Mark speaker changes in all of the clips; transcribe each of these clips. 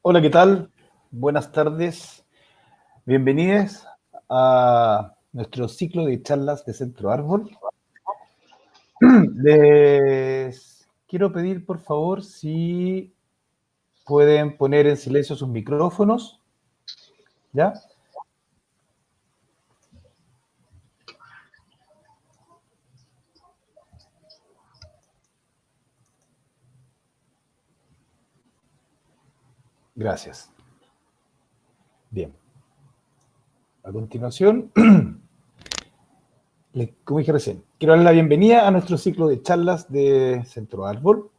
Speaker 1: Hola, ¿qué tal? Buenas tardes. Bienvenidos a nuestro ciclo de charlas de Centro Árbol. Les quiero pedir, por favor, si pueden poner en silencio sus micrófonos, ¿ya? Gracias. Bien. A continuación, como dije recién, quiero darle la bienvenida a nuestro ciclo de charlas de Centro Árbol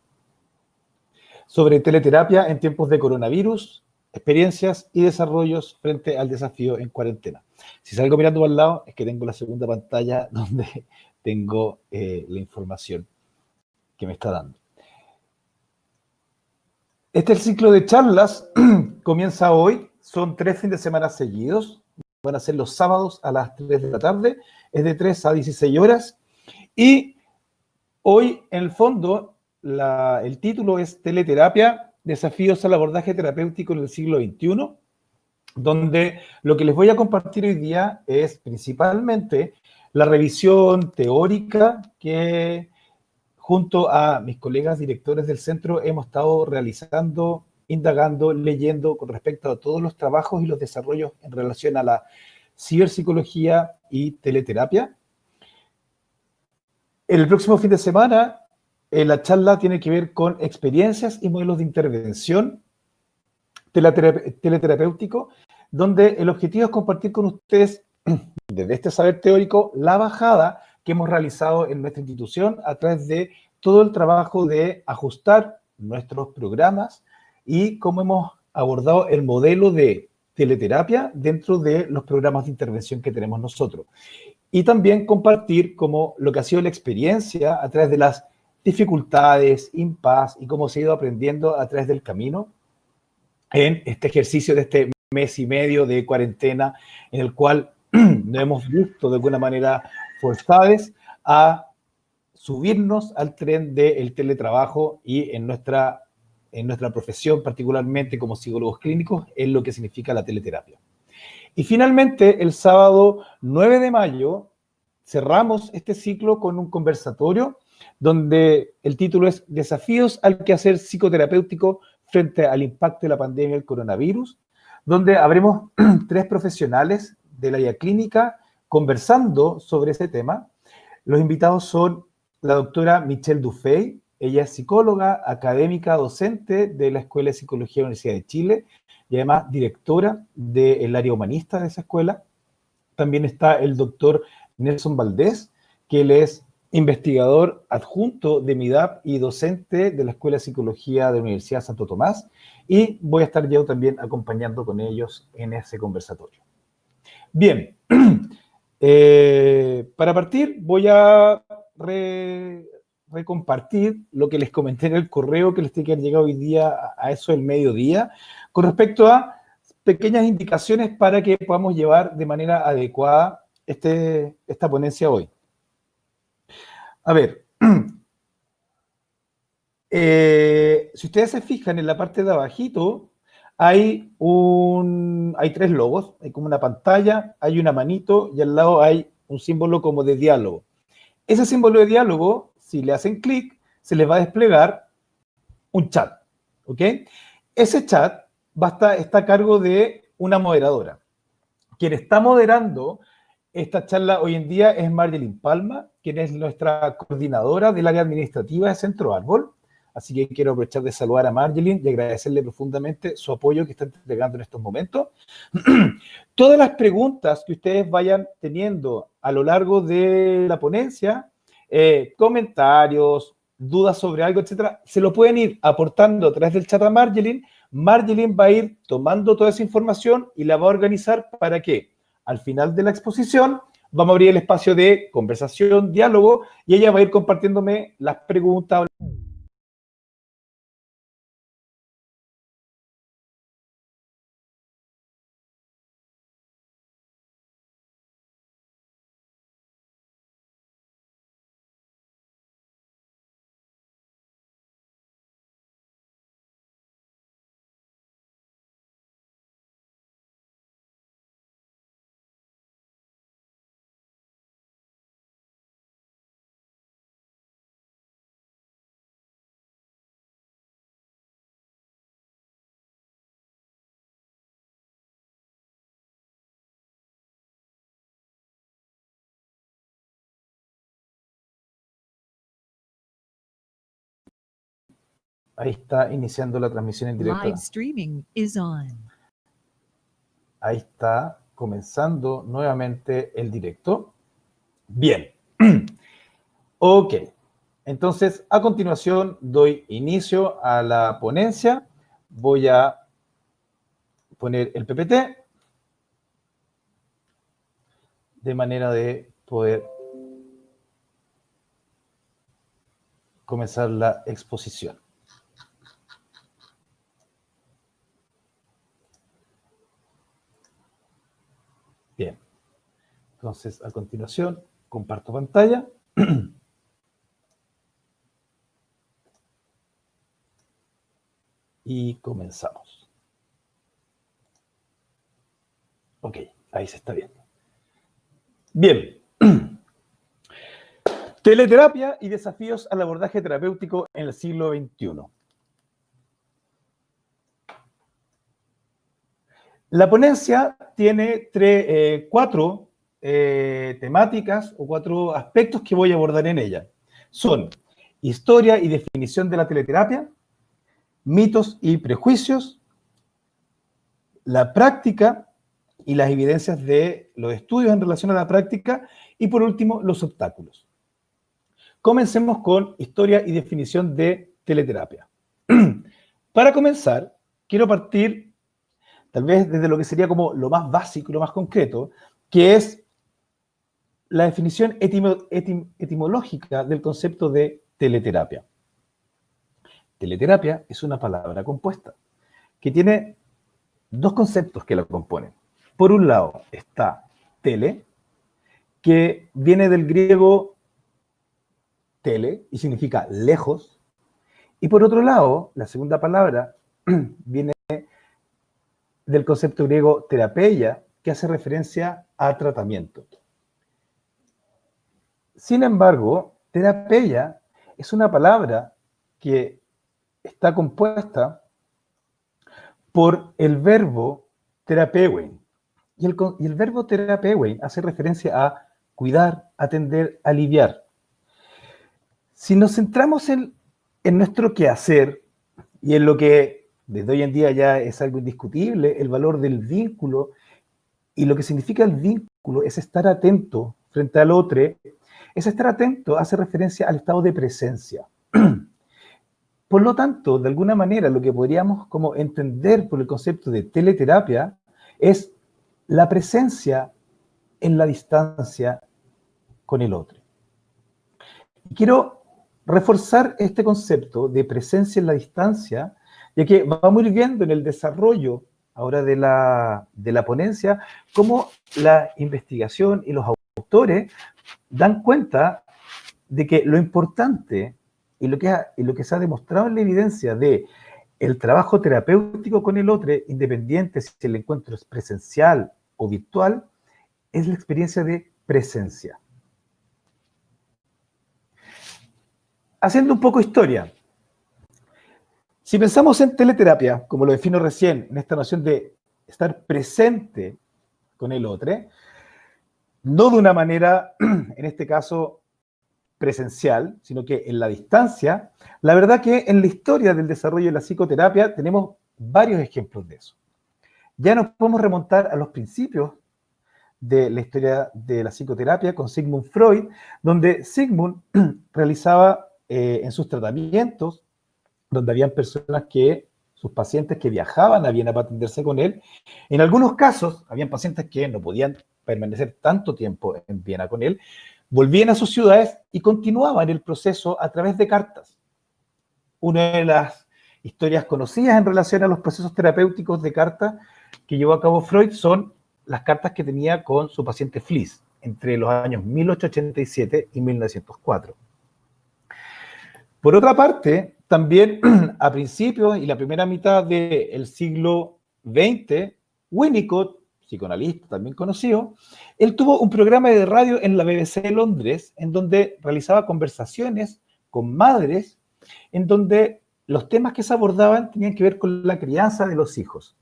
Speaker 1: sobre teleterapia en tiempos de coronavirus, experiencias y desarrollos frente al desafío en cuarentena. Si salgo mirando para el lado, es que tengo la segunda pantalla donde tengo la información que me está dando. Este es el ciclo de charlas, comienza hoy, son 3 fines de semana seguidos, van a ser los sábados a las 3 de la tarde, es de 3 a 16 horas, y hoy, en el fondo, el título es Teleterapia, desafíos al abordaje terapéutico en el siglo XXI, donde lo que les voy a compartir hoy día es principalmente la revisión teórica que junto a mis colegas directores del centro hemos estado realizando, indagando, leyendo con respecto a todos los trabajos y los desarrollos en relación a la ciberpsicología y teleterapia. El próximo fin de semana, la charla tiene que ver con experiencias y modelos de intervención teleterapéutico, donde el objetivo es compartir con ustedes, desde este saber teórico, la bajada que hemos realizado en nuestra institución a través de todo el trabajo de ajustar nuestros programas y cómo hemos abordado el modelo de teleterapia dentro de los programas de intervención que tenemos nosotros. Y también compartir como lo que ha sido la experiencia a través de las dificultades, impas y cómo se ha ido aprendiendo a través del camino en este ejercicio de este mes y medio de cuarentena en el cual nos hemos visto de alguna manera forzados a subirnos al tren del teletrabajo y en nuestra profesión, particularmente como psicólogos clínicos, es lo que significa la teleterapia. Y finalmente, el sábado 9 de mayo, cerramos este ciclo con un conversatorio donde el título es Desafíos al quehacer psicoterapéutico frente al impacto de la pandemia del coronavirus, donde habremos 3 profesionales del área clínica conversando sobre ese tema. Los invitados son la doctora Michelle Dufay, ella es psicóloga, académica, docente de la Escuela de Psicología de la Universidad de Chile y además directora del área humanista de esa escuela. También está el doctor Nelson Valdés, que él es investigador adjunto de MIDAP y docente de la Escuela de Psicología de la Universidad de Santo Tomás, y voy a estar yo también acompañando con ellos en ese conversatorio. Bien, para partir voy a recompartir lo que les comenté en el correo que les tiene que haber llegado hoy día a eso del mediodía, con respecto a pequeñas indicaciones para que podamos llevar de manera adecuada esta ponencia hoy. A ver, si ustedes se fijan en la parte de abajito, hay 3 logos, hay como una pantalla, hay una manito y al lado hay un símbolo como de diálogo. Ese símbolo de diálogo, si le hacen clic, se les va a desplegar un chat, ¿ok? Ese chat está a cargo de una moderadora. Quien está moderando esta charla hoy en día es Margelin Palma, quien es nuestra coordinadora del área administrativa de Centro Árbol. Así que quiero aprovechar de saludar a Margelin y agradecerle profundamente su apoyo que está entregando en estos momentos. Todas las preguntas que ustedes vayan teniendo a lo largo de la ponencia, comentarios, dudas sobre algo, etcétera, se lo pueden ir aportando a través del chat a Margelin. Margelin va a ir tomando toda esa información y la va a organizar para que al final de la exposición vamos a abrir el espacio de conversación, diálogo, y ella va a ir compartiéndome las preguntas. Ahí está iniciando la transmisión en directo.
Speaker 2: Live streaming is on.
Speaker 1: Ahí está comenzando nuevamente el directo. Bien. Ok. Entonces, a continuación doy inicio a la ponencia. Voy a poner el PPT de manera de poder comenzar la exposición. Bien. Entonces, a continuación, comparto pantalla. Y comenzamos. Ok, ahí se está viendo. Bien. Teleterapia y desafíos al abordaje terapéutico en el siglo XXI. La ponencia tiene cuatro temáticas o cuatro aspectos que voy a abordar en ella. Son historia y definición de la teleterapia, mitos y prejuicios, la práctica y las evidencias de los estudios en relación a la práctica y, por último, los obstáculos. Comencemos con historia y definición de teleterapia. Para comenzar, quiero partir tal vez desde lo que sería como lo más básico y lo más concreto, que es la definición etimológica del concepto de teleterapia. Teleterapia es una palabra compuesta que tiene dos conceptos que la componen. Por un lado está tele, que viene del griego tele y significa lejos, y por otro lado, la segunda palabra viene del concepto griego terapeia, que hace referencia a tratamiento. Sin embargo, terapeia es una palabra que está compuesta por el verbo terapeuein. Y el verbo terapeuein hace referencia a cuidar, atender, aliviar. Si nos centramos en nuestro quehacer y en lo que desde hoy en día ya es algo indiscutible, el valor del vínculo, y lo que significa el vínculo es estar atento frente al otro. Ese estar atento hace referencia al estado de presencia. Por lo tanto, de alguna manera, lo que podríamos como entender por el concepto de teleterapia es la presencia en la distancia con el otro. Y quiero reforzar este concepto de presencia en la distancia, ya que vamos a ir viendo en el desarrollo ahora de la ponencia cómo la investigación y los autores dan cuenta de que lo importante y lo que se ha demostrado en la evidencia de el trabajo terapéutico con el otro, independiente si el encuentro es presencial o virtual, es la experiencia de presencia. Haciendo un poco historia, si pensamos en teleterapia, como lo defino recién, en esta noción de estar presente con el otro, no de una manera, en este caso, presencial, sino que en la distancia, la verdad que en la historia del desarrollo de la psicoterapia tenemos varios ejemplos de eso. Ya nos podemos remontar a los principios de la historia de la psicoterapia con Sigmund Freud, donde Sigmund realizaba en sus tratamientos, donde habían personas sus pacientes que viajaban a Viena para atenderse con él. En algunos casos, habían pacientes que no podían permanecer tanto tiempo en Viena con él, volvían a sus ciudades y continuaban el proceso a través de cartas. Una de las historias conocidas en relación a los procesos terapéuticos de cartas que llevó a cabo Freud son las cartas que tenía con su paciente Fliess entre los años 1887 y 1904. Por otra parte, también a principios y la primera mitad del siglo XX, Winnicott, psicoanalista también conocido, él tuvo un programa de radio en la BBC de Londres en donde realizaba conversaciones con madres en donde los temas que se abordaban tenían que ver con la crianza de los hijos.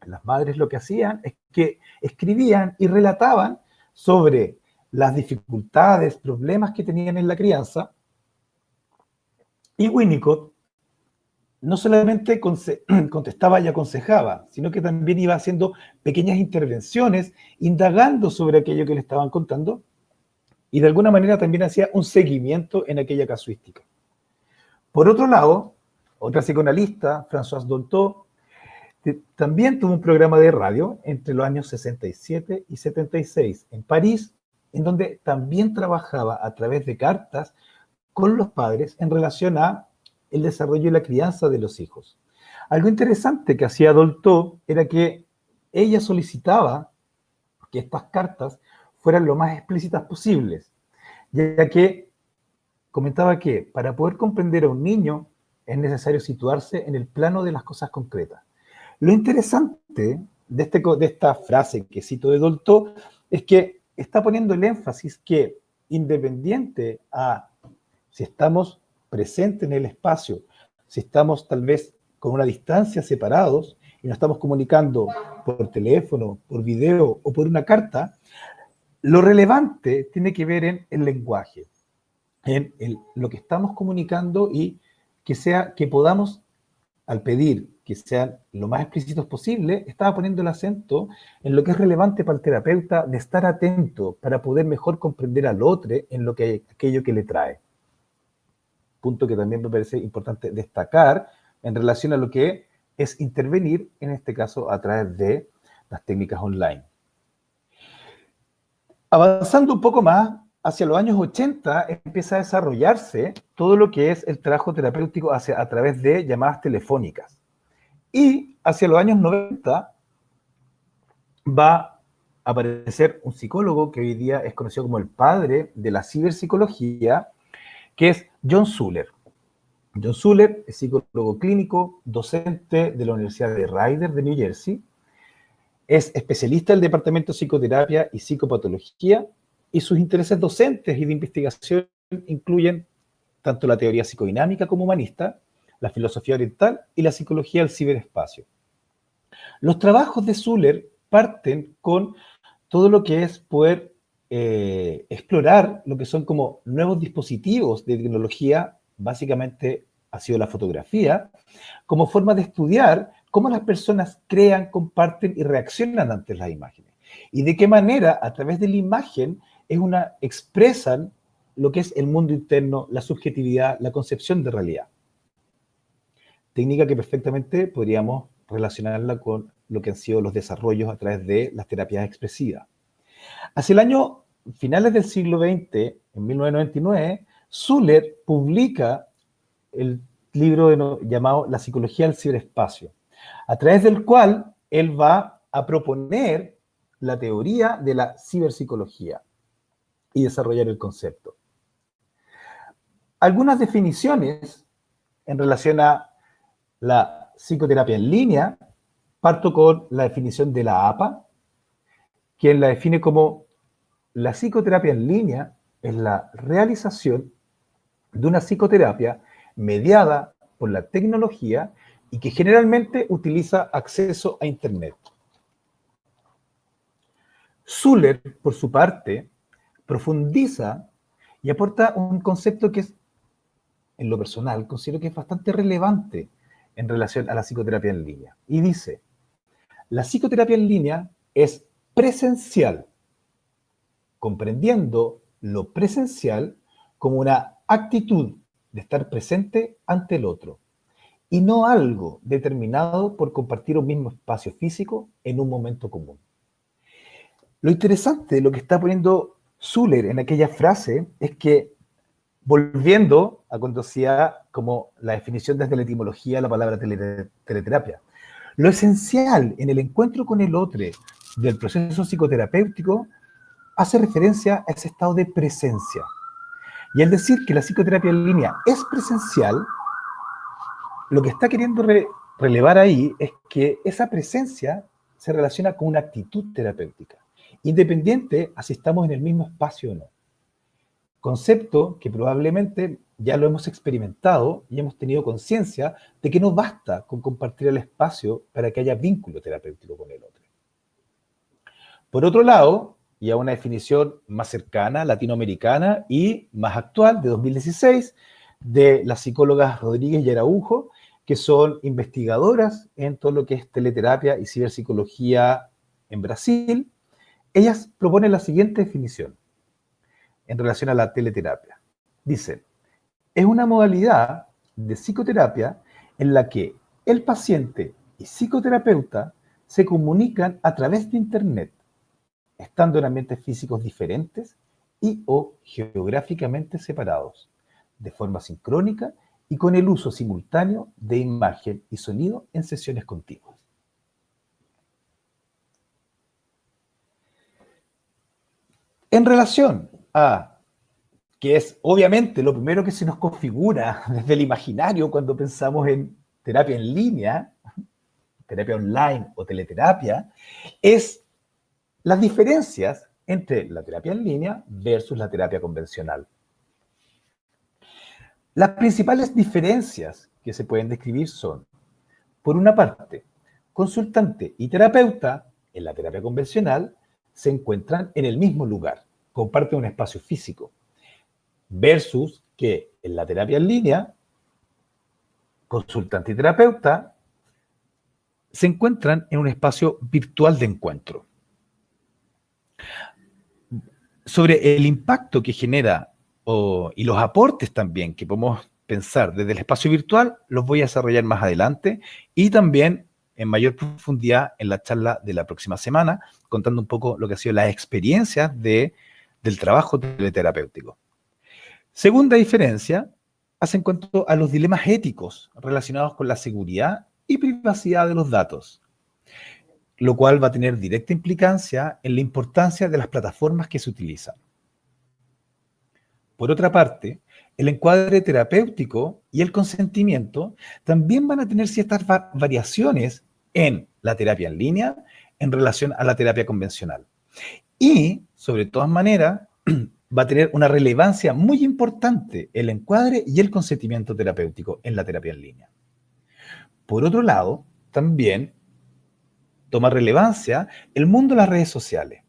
Speaker 1: Las madres lo que hacían es que escribían y relataban sobre las dificultades, problemas que tenían en la crianza, y Winnicott no solamente contestaba y aconsejaba, sino que también iba haciendo pequeñas intervenciones, indagando sobre aquello que le estaban contando, y de alguna manera también hacía un seguimiento en aquella casuística. Por otro lado, otra psicoanalista, Françoise Dolto, también tuvo un programa de radio entre los años 67 y 76 en París, en donde también trabajaba a través de cartas con los padres en relación a el desarrollo y la crianza de los hijos. Algo interesante que hacía Dolto era que ella solicitaba que estas cartas fueran lo más explícitas posibles, ya que comentaba que para poder comprender a un niño es necesario situarse en el plano de las cosas concretas. Lo interesante de esta frase que cito de Dolto es que está poniendo el énfasis que, independiente a si estamos presentes en el espacio, si estamos tal vez con una distancia separados y nos estamos comunicando por teléfono, por video o por una carta, lo relevante tiene que ver en el lenguaje, en lo que estamos comunicando y que podamos, al pedir que sean lo más explícitos posible, estaba poniendo el acento en lo que es relevante para el terapeuta de estar atento para poder mejor comprender al otro en aquello que le trae. Punto que también me parece importante destacar en relación a lo que es intervenir, en este caso, a través de las técnicas online. Avanzando un poco más, hacia los años 80 empieza a desarrollarse todo lo que es el trabajo terapéutico a través de llamadas telefónicas. Y hacia los años 90 va a aparecer un psicólogo que hoy día es conocido como el padre de la ciberpsicología, que es John Zuller. John Zuller es psicólogo clínico, docente de la Universidad de Rider de New Jersey, es especialista del Departamento de Psicoterapia y Psicopatología, y sus intereses docentes y de investigación incluyen tanto la teoría psicodinámica como humanista, la filosofía oriental y la psicología del ciberespacio. Los trabajos de Zuller parten con todo lo que es poder explorar lo que son como nuevos dispositivos de tecnología, básicamente ha sido la fotografía, como forma de estudiar cómo las personas crean, comparten y reaccionan ante las imágenes. Y de qué manera, a través de la imagen, expresan lo que es el mundo interno, la subjetividad, la concepción de realidad. Técnica que perfectamente podríamos relacionarla con lo que han sido los desarrollos a través de las terapias expresivas. Hacia el año finales del siglo XX, en 1999, Zuller publica el libro llamado La psicología del ciberespacio, a través del cual él va a proponer la teoría de la ciberpsicología y desarrollar el concepto. Algunas definiciones en relación a la psicoterapia en línea, parto con la definición de la APA, quien la define como la psicoterapia en línea es la realización de una psicoterapia mediada por la tecnología y que generalmente utiliza acceso a Internet. Zuller, por su parte, profundiza y aporta un concepto que es, en lo personal, considero que es bastante relevante en relación a la psicoterapia en línea. Y dice, la psicoterapia en línea es presencial, comprendiendo lo presencial como una actitud de estar presente ante el otro, y no algo determinado por compartir un mismo espacio físico en un momento común. Lo interesante de lo que está poniendo Zuller en aquella frase es que, volviendo a cuando decía como la definición desde la etimología de la palabra teleterapia, lo esencial en el encuentro con el otro del proceso psicoterapéutico hace referencia a ese estado de presencia. Y al decir que la psicoterapia en línea es presencial, lo que está queriendo relevar ahí es que esa presencia se relaciona con una actitud terapéutica, independiente a si estamos en el mismo espacio o no. Concepto que probablemente ya lo hemos experimentado y hemos tenido conciencia de que no basta con compartir el espacio para que haya vínculo terapéutico con el otro. Por otro lado, y a una definición más cercana, latinoamericana y más actual, de 2016, de las psicólogas Rodríguez y Araujo, que son investigadoras en todo lo que es teleterapia y ciberpsicología en Brasil. Ellas proponen la siguiente definición en relación a la teleterapia. Dicen, es una modalidad de psicoterapia en la que el paciente y psicoterapeuta se comunican a través de Internet, estando en ambientes físicos diferentes y o geográficamente separados, de forma sincrónica y con el uso simultáneo de imagen y sonido en sesiones continuas. En relación a, que es obviamente lo primero que se nos configura desde el imaginario cuando pensamos en terapia en línea, terapia online o teleterapia, es las diferencias entre la terapia en línea versus la terapia convencional. Las principales diferencias que se pueden describir son, por una parte, consultante y terapeuta en la terapia convencional se encuentran en el mismo lugar, comparten un espacio físico, versus que en la terapia en línea, consultante y terapeuta se encuentran en un espacio virtual de encuentro. Sobre el impacto que genera y los aportes también que podemos pensar desde el espacio virtual, los voy a desarrollar más adelante y también en mayor profundidad en la charla de la próxima semana, contando un poco lo que ha sido la experiencia del trabajo teleterapéutico. Segunda diferencia, hace en cuanto a los dilemas éticos relacionados con la seguridad y privacidad de los datos, lo cual va a tener directa implicancia en la importancia de las plataformas que se utilizan. Por otra parte, el encuadre terapéutico y el consentimiento también van a tener ciertas variaciones en la terapia en línea en relación a la terapia convencional. Y, sobre todas maneras, va a tener una relevancia muy importante el encuadre y el consentimiento terapéutico en la terapia en línea. Por otro lado, también toma relevancia el mundo de las redes sociales.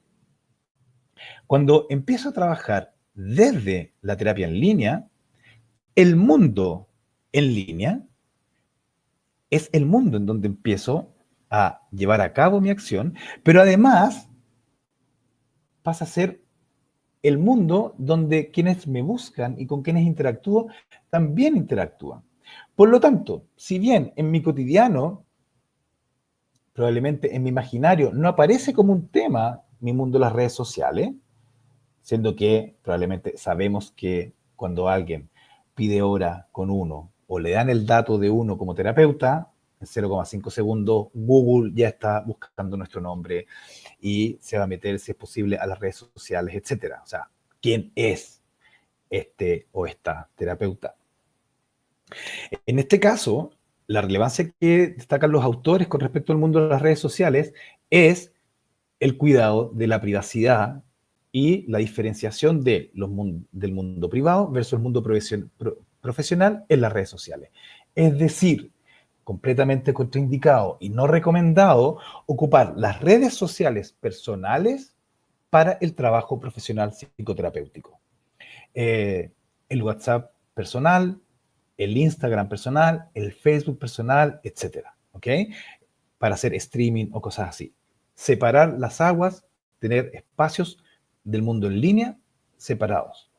Speaker 1: Cuando empiezo a trabajar desde la terapia en línea, el mundo en línea es el mundo en donde empiezo a llevar a cabo mi acción, pero además pasa a ser el mundo donde quienes me buscan y con quienes interactúo también interactúan. Por lo tanto, si bien en mi cotidiano, probablemente en mi imaginario, no aparece como un tema mi mundo de las redes sociales, siendo que probablemente sabemos que cuando alguien pide hora con uno o le dan el dato de uno como terapeuta, en 0,5 segundos Google ya está buscando nuestro nombre y se va a meter, si es posible, a las redes sociales, etc. O sea, ¿quién es este o esta terapeuta? En este caso, la relevancia que destacan los autores con respecto al mundo de las redes sociales es el cuidado de la privacidad y la diferenciación del mundo privado versus el mundo profesional en las redes sociales. Es decir, completamente contraindicado y no recomendado ocupar las redes sociales personales para el trabajo profesional psicoterapéutico. El WhatsApp personal, el Instagram personal, el Facebook personal, etcétera, ¿ok? Para hacer streaming o cosas así. Separar las aguas, tener espacios del mundo en línea separados.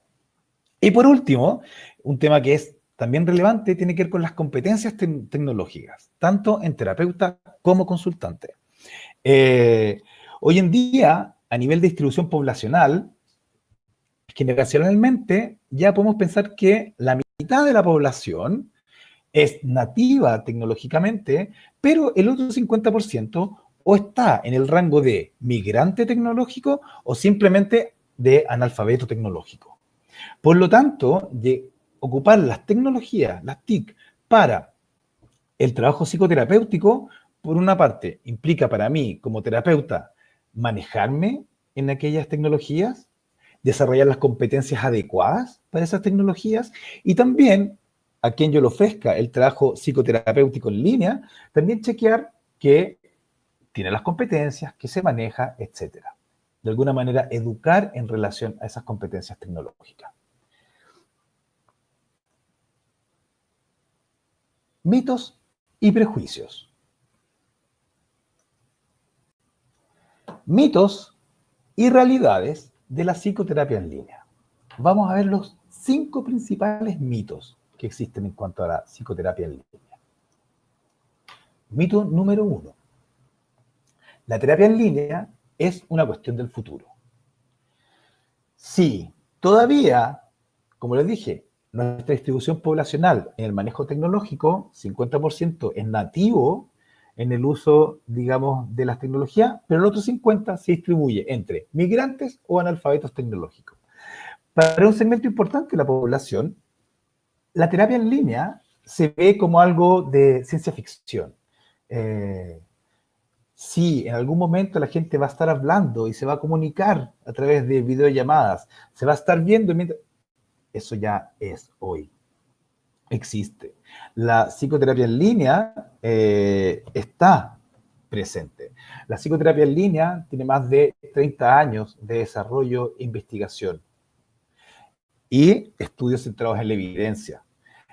Speaker 1: Y por último, un tema que es también relevante tiene que ver con las competencias tecnológicas, tanto en terapeuta como consultante. Hoy en día, a nivel de distribución poblacional, generacionalmente, ya podemos pensar que la mitad de la población es nativa tecnológicamente, pero el otro 50% o está en el rango de migrante tecnológico o simplemente de analfabeto tecnológico. Por lo tanto, de ocupar las tecnologías, las TIC, para el trabajo psicoterapéutico, por una parte, implica para mí como terapeuta manejarme en aquellas tecnologías, desarrollar las competencias adecuadas para esas tecnologías y también a quien yo le ofrezca el trabajo psicoterapéutico en línea, también chequear que tiene las competencias, que se maneja, etcétera. De alguna manera, educar en relación a esas competencias tecnológicas. Mitos y prejuicios. Mitos y realidades de la psicoterapia en línea. Vamos a ver los 5 principales mitos que existen en cuanto a la psicoterapia en línea. Mito número 1. La terapia en línea es una cuestión del futuro. Sí, todavía, como les dije, nuestra distribución poblacional en el manejo tecnológico, 50% es nativo en el uso, digamos, de las tecnologías, pero el otro 50% se distribuye entre migrantes o analfabetos tecnológicos. Para un segmento importante de la población, la terapia en línea se ve como algo de ciencia ficción. Sí, en algún momento la gente va a estar hablando y se va a comunicar a través de videollamadas, se va a estar viendo mientras... Eso ya es hoy, existe. La psicoterapia en línea está presente. La psicoterapia en línea tiene más de 30 años de desarrollo e investigación y estudios centrados en la evidencia.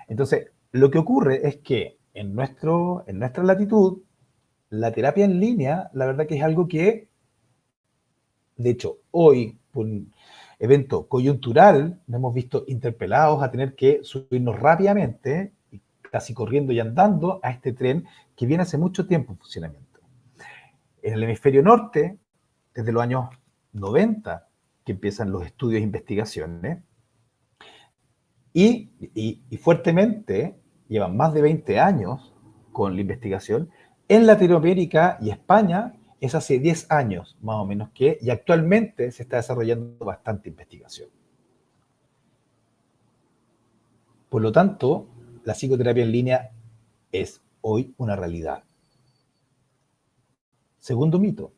Speaker 1: Entonces, lo que ocurre es que en nuestra latitud, la terapia en línea, la verdad que es algo que, de hecho, hoy, por un evento coyuntural, nos hemos visto interpelados a tener que subirnos rápidamente, casi corriendo y andando, a este tren que viene hace mucho tiempo en funcionamiento. En el hemisferio norte, desde los años 90, que empiezan los estudios e investigaciones, y fuertemente, llevan más de 20 años con la investigación. En Latinoamérica y España es hace 10 años más o menos que, y actualmente se está desarrollando bastante investigación. Por lo tanto, la psicoterapia en línea es hoy una realidad. Segundo mito,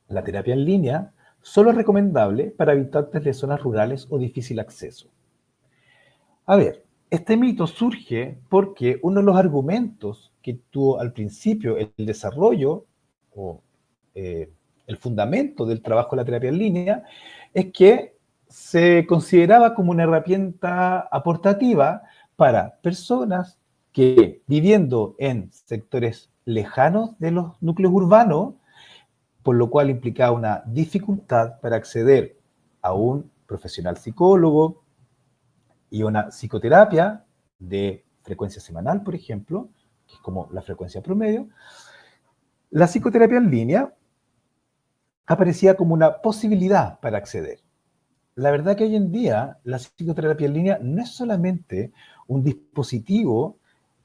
Speaker 1: la terapia en línea solo es recomendable para habitantes de zonas rurales o difícil acceso. A ver, este mito surge porque uno de los argumentos que tuvo al principio el desarrollo o el fundamento del trabajo de la terapia en línea es que se consideraba como una herramienta aportativa para personas que viviendo en sectores lejanos de los núcleos urbanos, por lo cual implicaba una dificultad para acceder a un profesional psicólogo, y una psicoterapia de frecuencia semanal, por ejemplo, que es como la frecuencia promedio, la psicoterapia en línea aparecía como una posibilidad para acceder. La verdad que hoy en día la psicoterapia en línea no es solamente un dispositivo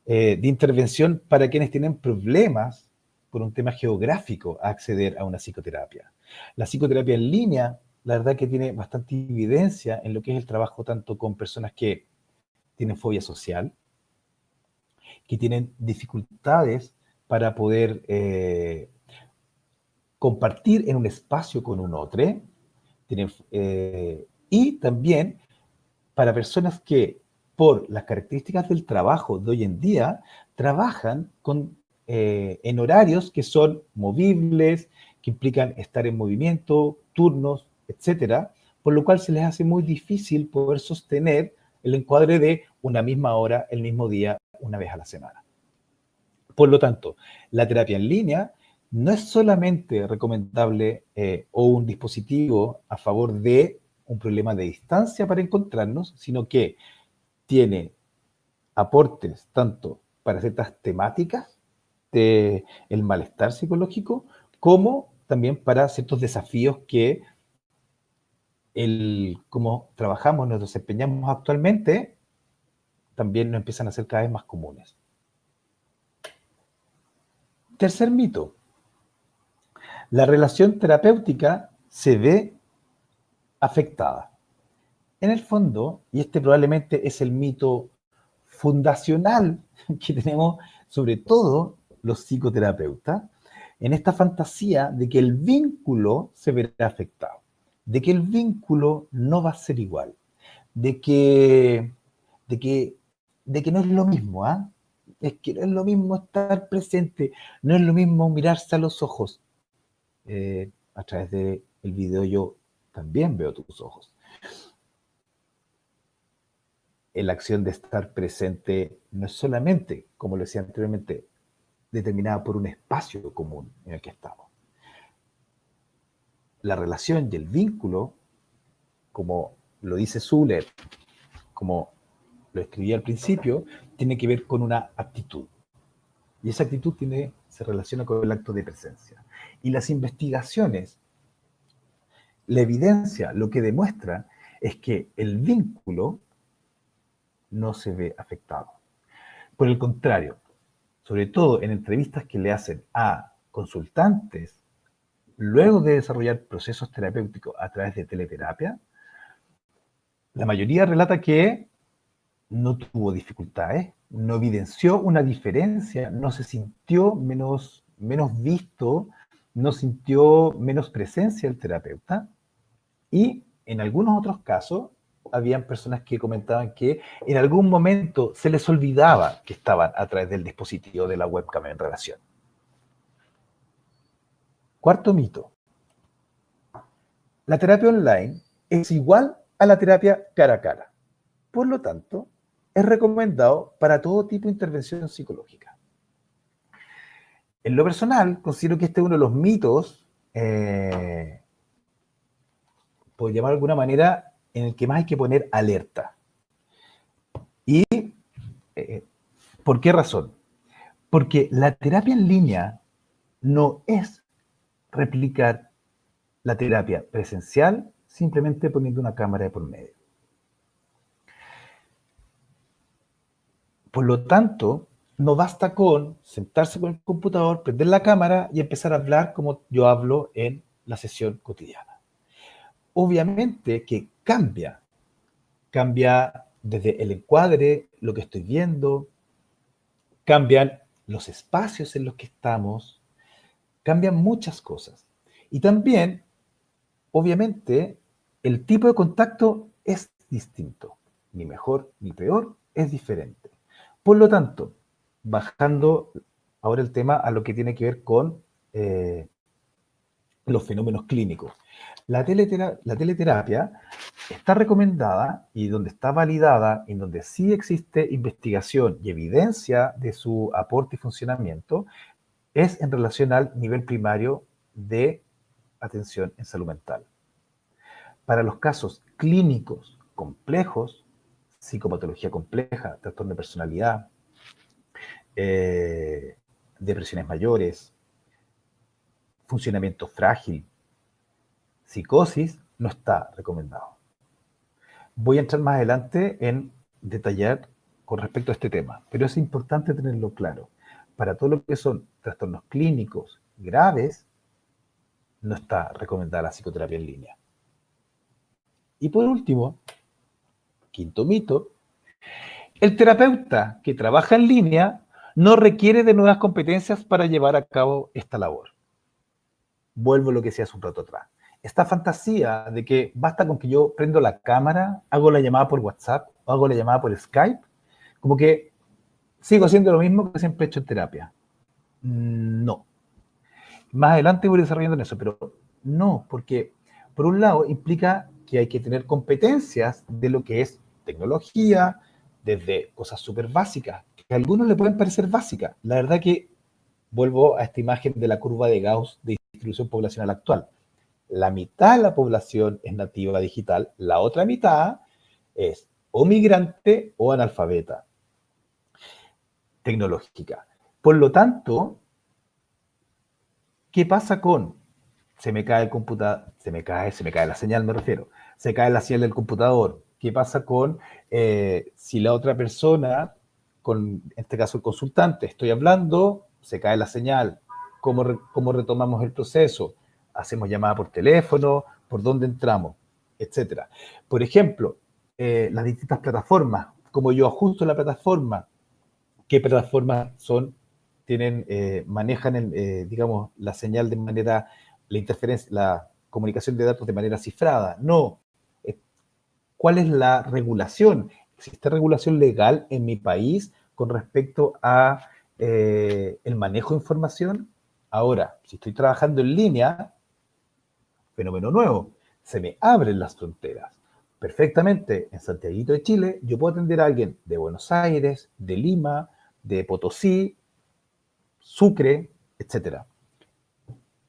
Speaker 1: de intervención para quienes tienen problemas por un tema geográfico a acceder a una psicoterapia. La psicoterapia en línea, la verdad que tiene bastante evidencia en lo que es el trabajo tanto con personas que tienen fobia social, que tienen dificultades para poder compartir en un espacio con un otro, y también para personas que, por las características del trabajo de hoy en día, trabajan en horarios que son movibles, que implican estar en movimiento, turnos, etcétera, por lo cual se les hace muy difícil poder sostener el encuadre de una misma hora, el mismo día, una vez a la semana. Por lo tanto, la terapia en línea no es solamente recomendable o un dispositivo a favor de un problema de distancia para encontrarnos, sino que tiene aportes tanto para ciertas temáticas del malestar psicológico, como también para ciertos desafíos que como trabajamos, nos desempeñamos actualmente, también nos empiezan a ser cada vez más comunes. Tercer mito, la relación terapéutica se ve afectada. En el fondo, y este probablemente es el mito fundacional que tenemos, sobre todo los psicoterapeutas, en esta fantasía de que el vínculo se verá afectado, de que el vínculo no va a ser igual, de que no es lo mismo, ¿ah? Es que no es lo mismo estar presente, no es lo mismo mirarse a los ojos. A través del video yo también veo tus ojos. la acción de estar presente no es solamente, como lo decía anteriormente, determinada por un espacio común en el que estamos. La relación y el vínculo, como lo dice Zuller, como lo escribí al principio, tiene que ver con una actitud. Y esa actitud se relaciona con el acto de presencia. Y las investigaciones, la evidencia, lo que demuestra es que el vínculo no se ve afectado. Por el contrario, sobre todo en entrevistas que le hacen a consultantes, luego de desarrollar procesos terapéuticos a través de teleterapia, la mayoría relata que no tuvo dificultades, no evidenció una diferencia, no se sintió menos visto, no sintió menos presencia del terapeuta. Y en algunos otros casos, habían personas que comentaban que en algún momento se les olvidaba que estaban a través del dispositivo de la webcam en relación. Cuarto mito. La terapia online es igual a la terapia cara a cara. Por lo tanto, es recomendado para todo tipo de intervención psicológica. En lo personal, considero que este es uno de los mitos, por llamar de alguna manera, en el que más hay que poner alerta. ¿Y por qué razón? Porque la terapia en línea no es replicar la terapia presencial simplemente poniendo una cámara de por medio. Por lo tanto, no basta con sentarse con el computador, prender la cámara y empezar a hablar como yo hablo en la sesión cotidiana. Obviamente que cambia desde el encuadre, lo que estoy viendo, cambian los espacios en los que estamos, cambian muchas cosas. Y también, obviamente, el tipo de contacto es distinto, ni mejor ni peor, es diferente. Por lo tanto, bajando ahora el tema a lo que tiene que ver con los fenómenos clínicos. La teleterapia está recomendada y donde está validada, y donde sí existe investigación y evidencia de su aporte y funcionamiento, es en relación al nivel primario de atención en salud mental. Para los casos clínicos complejos, psicopatología compleja, trastorno de personalidad, depresiones mayores, funcionamiento frágil, psicosis, no está recomendado. Voy a entrar más adelante en detallar con respecto a este tema, pero es importante tenerlo claro. Para todo lo que son trastornos clínicos graves, no está recomendada la psicoterapia en línea. Y por último, quinto mito, el terapeuta que trabaja en línea no requiere de nuevas competencias para llevar a cabo esta labor. Vuelvo a lo que decía hace un rato atrás. Esta fantasía de que basta con que yo prendo la cámara, hago la llamada por WhatsApp o hago la llamada por Skype, como que sigo haciendo lo mismo que siempre he hecho en terapia. No. Más adelante voy desarrollando en eso, pero no, porque por un lado implica que hay que tener competencias de lo que es tecnología, desde cosas súper básicas, que a algunos le pueden parecer básicas. La verdad que vuelvo a esta imagen de la curva de Gauss de distribución poblacional actual. La mitad de la población es nativa digital, la otra mitad es o migrante o analfabeta tecnológica. Por lo tanto, ¿qué pasa con se me cae el computador, se me cae la señal, me refiero, se cae la señal del computador? ¿Qué pasa con si la otra persona, en este caso el consultante, estoy hablando, se cae la señal? ¿Cómo retomamos el proceso? ¿Hacemos llamada por teléfono? ¿Por dónde entramos? Etcétera. Por ejemplo, las distintas plataformas, cómo yo ajusto la plataforma, qué plataformas manejan digamos, la señal de manera, la interferencia, la comunicación de datos de manera cifrada. No. ¿Cuál es la regulación? ¿Existe regulación legal en mi país con respecto a el manejo de información? Ahora, si estoy trabajando en línea, fenómeno nuevo, se me abren las fronteras, perfectamente en Santiaguito de Chile, yo puedo atender a alguien de Buenos Aires, de Lima, de Potosí, Sucre, etcétera.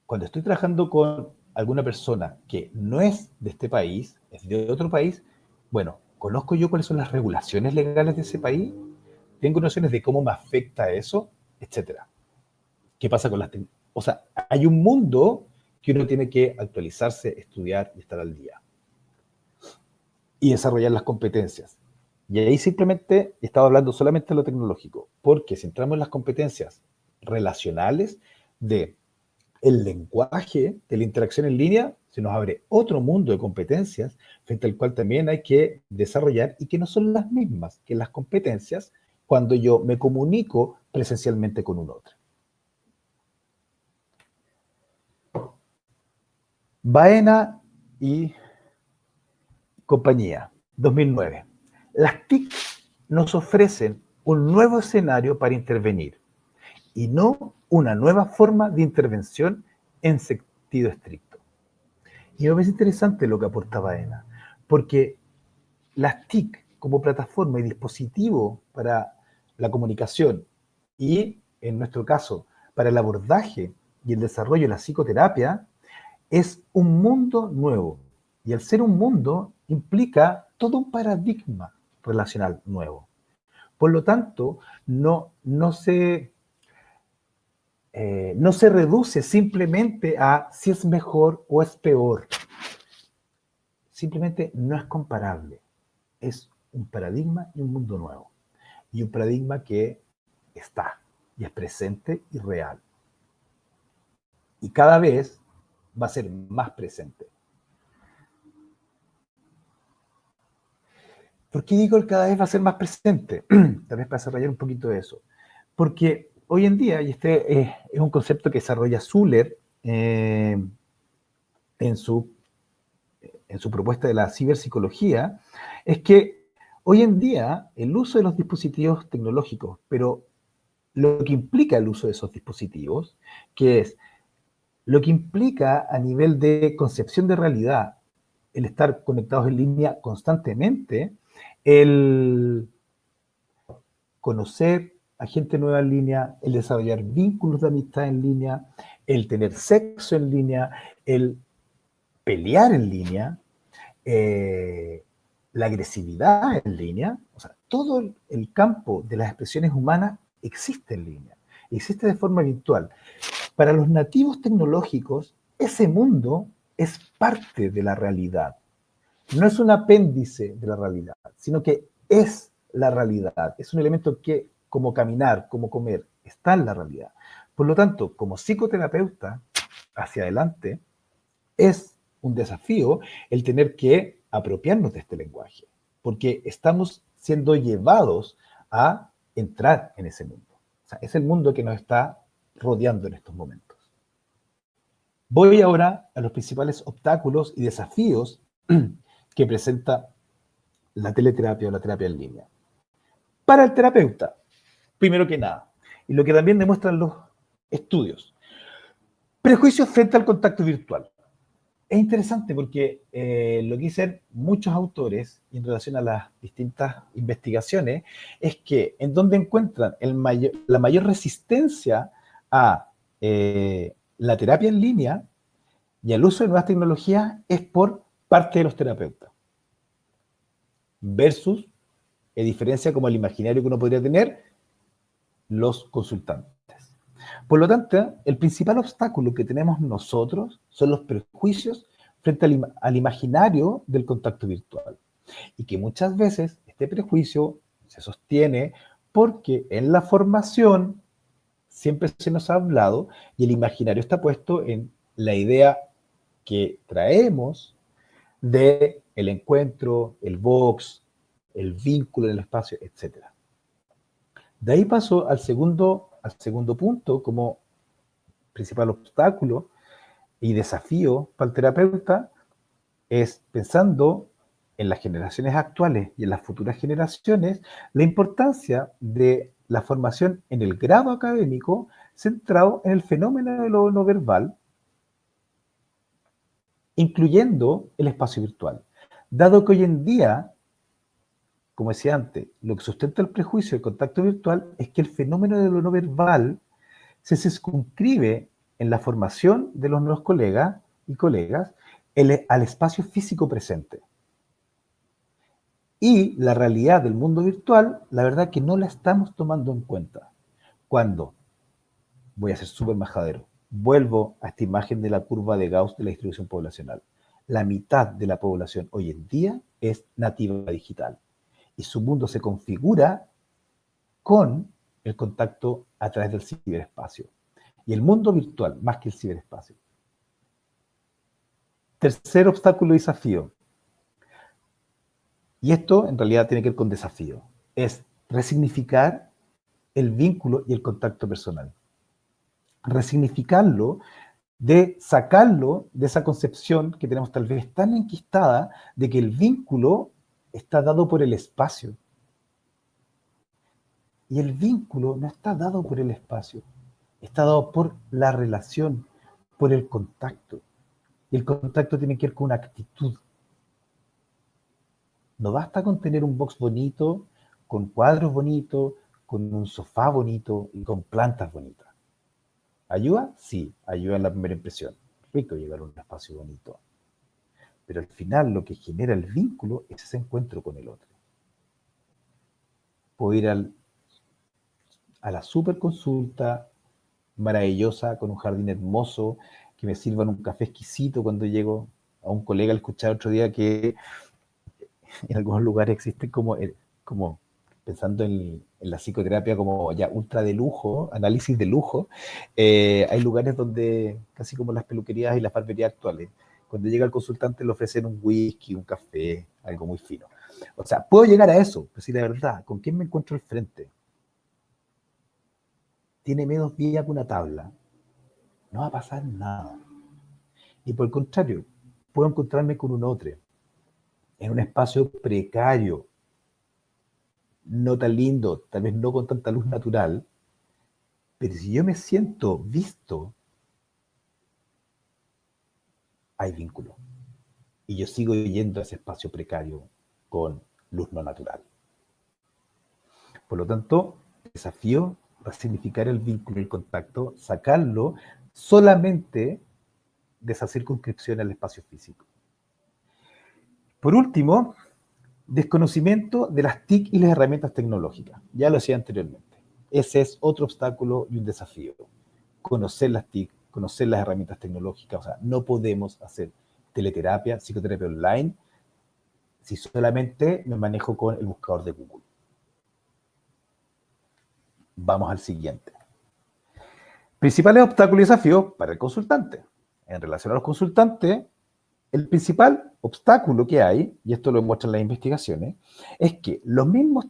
Speaker 1: Cuando estoy trabajando con alguna persona que no es de este país, es de otro país, bueno, ¿conozco yo cuáles son las regulaciones legales de ese país? ¿Tengo nociones de cómo me afecta eso? Etcétera. ¿Qué pasa con las tecnologías? O sea, hay un mundo que uno tiene que actualizarse, estudiar y estar al día. Y desarrollar las competencias. Y ahí simplemente estaba hablando solamente de lo tecnológico, porque si entramos en las competencias relacionales de el lenguaje, de la interacción en línea, se nos abre otro mundo de competencias frente al cual también hay que desarrollar y que no son las mismas que las competencias cuando yo me comunico presencialmente con un otro. Baena y compañía, 2009. Las TIC nos ofrecen un nuevo escenario para intervenir y no una nueva forma de intervención en sentido estricto. Y me parece interesante lo que aporta Baena, porque las TIC como plataforma y dispositivo para la comunicación y, en nuestro caso, para el abordaje y el desarrollo de la psicoterapia, es un mundo nuevo. Y al ser un mundo implica todo un paradigma relacional nuevo. Por lo tanto, no se reduce simplemente a si es mejor o es peor. Simplemente no es comparable. Es un paradigma y un mundo nuevo. Y un paradigma que está y es presente y real. Y cada vez va a ser más presente. ¿Por qué digo que cada vez va a ser más presente? Tal vez para desarrollar un poquito de eso. Porque hoy en día, y este es un concepto que desarrolla Zuller en su propuesta de la ciberpsicología, es que hoy en día el uso de los dispositivos tecnológicos, pero lo que implica el uso de esos dispositivos, que es lo que implica a nivel de concepción de realidad, el estar conectados en línea constantemente, el conocer a gente nueva en línea, el desarrollar vínculos de amistad en línea, el tener sexo en línea, el pelear en línea, la agresividad en línea, o sea, todo el campo de las expresiones humanas existe en línea, existe de forma virtual. Para los nativos tecnológicos, ese mundo es parte de la realidad. No es un apéndice de la realidad, sino que es la realidad. Es un elemento que, como caminar, como comer, está en la realidad. Por lo tanto, como psicoterapeuta, hacia adelante, es un desafío el tener que apropiarnos de este lenguaje, porque estamos siendo llevados a entrar en ese mundo. O sea, es el mundo que nos está rodeando en estos momentos. Voy ahora a los principales obstáculos y desafíos que presenta la teleterapia o la terapia en línea. Para el terapeuta, primero que nada, y lo que también demuestran los estudios, prejuicios frente al contacto virtual. Es interesante porque lo que dicen muchos autores en relación a las distintas investigaciones es que en donde encuentran la mayor resistencia a la terapia en línea y al uso de nuevas tecnologías es por parte de los terapeutas. Versus, en diferencia como el imaginario que uno podría tener, los consultantes. Por lo tanto, el principal obstáculo que tenemos nosotros son los prejuicios frente al imaginario del contacto virtual. Y que muchas veces este prejuicio se sostiene porque en la formación siempre se nos ha hablado y el imaginario está puesto en la idea que traemos de el encuentro, el box, el vínculo en el espacio, etc. De ahí paso al segundo punto como principal obstáculo y desafío para el terapeuta, es pensando en las generaciones actuales y en las futuras generaciones, la importancia de la formación en el grado académico centrado en el fenómeno de lo no verbal, incluyendo el espacio virtual. Dado que hoy en día, como decía antes, lo que sustenta el prejuicio del contacto virtual es que el fenómeno de lo no verbal se circunscribe en la formación de los nuevos colegas y colegas al espacio físico presente. Y la realidad del mundo virtual, la verdad que no la estamos tomando en cuenta. Cuando, voy a ser súper majadero, vuelvo a esta imagen de la curva de Gauss de la distribución poblacional. La mitad de la población hoy en día es nativa digital y su mundo se configura con el contacto a través del ciberespacio. Y el mundo virtual, más que el ciberespacio. Tercer obstáculo y desafío. Y esto en realidad tiene que ver con desafío. Es resignificar el vínculo y el contacto personal. Resignificarlo, de sacarlo de esa concepción que tenemos tal vez tan enquistada de que el vínculo está dado por el espacio. Y el vínculo no está dado por el espacio, está dado por la relación, por el contacto. Y el contacto tiene que ver con una actitud. No basta con tener un box bonito, con cuadros bonitos, con un sofá bonito y con plantas bonitas. ¿Ayuda? Sí, ayuda en la primera impresión. Rico llegar a un espacio bonito. Pero al final lo que genera el vínculo es ese encuentro con el otro. Puedo ir a la super consulta maravillosa, con un jardín hermoso, que me sirvan un café exquisito cuando llego. A un colega le escuché otro día que en algunos lugares existen como pensando en la psicoterapia como ya ultra de lujo, análisis de lujo. Hay lugares donde, casi como las peluquerías y las barberías actuales, cuando llega el consultante le ofrecen un whisky, un café, algo muy fino. O sea, puedo llegar a eso, pero si la verdad, ¿con quién me encuentro al frente? Tiene menos vía que una tabla. No va a pasar nada. Y por el contrario, puedo encontrarme con un otro en un espacio precario, no tan lindo, tal vez no con tanta luz natural, pero si yo me siento visto, hay vínculo. Y yo sigo yendo a ese espacio precario con luz no natural. Por lo tanto, desafío va a significar el vínculo, el contacto, sacarlo solamente de esa circunscripción al espacio físico. Por último, desconocimiento de las TIC y las herramientas tecnológicas. Ya lo decía anteriormente. Ese es otro obstáculo y un desafío. Conocer las TIC, conocer las herramientas tecnológicas. O sea, no podemos hacer teleterapia, psicoterapia online, si solamente me manejo con el buscador de Google. Vamos al siguiente. Principales obstáculos y desafíos para el consultante. En relación a los consultantes, el principal obstáculo que hay, y esto lo muestran las investigaciones, es que los mismos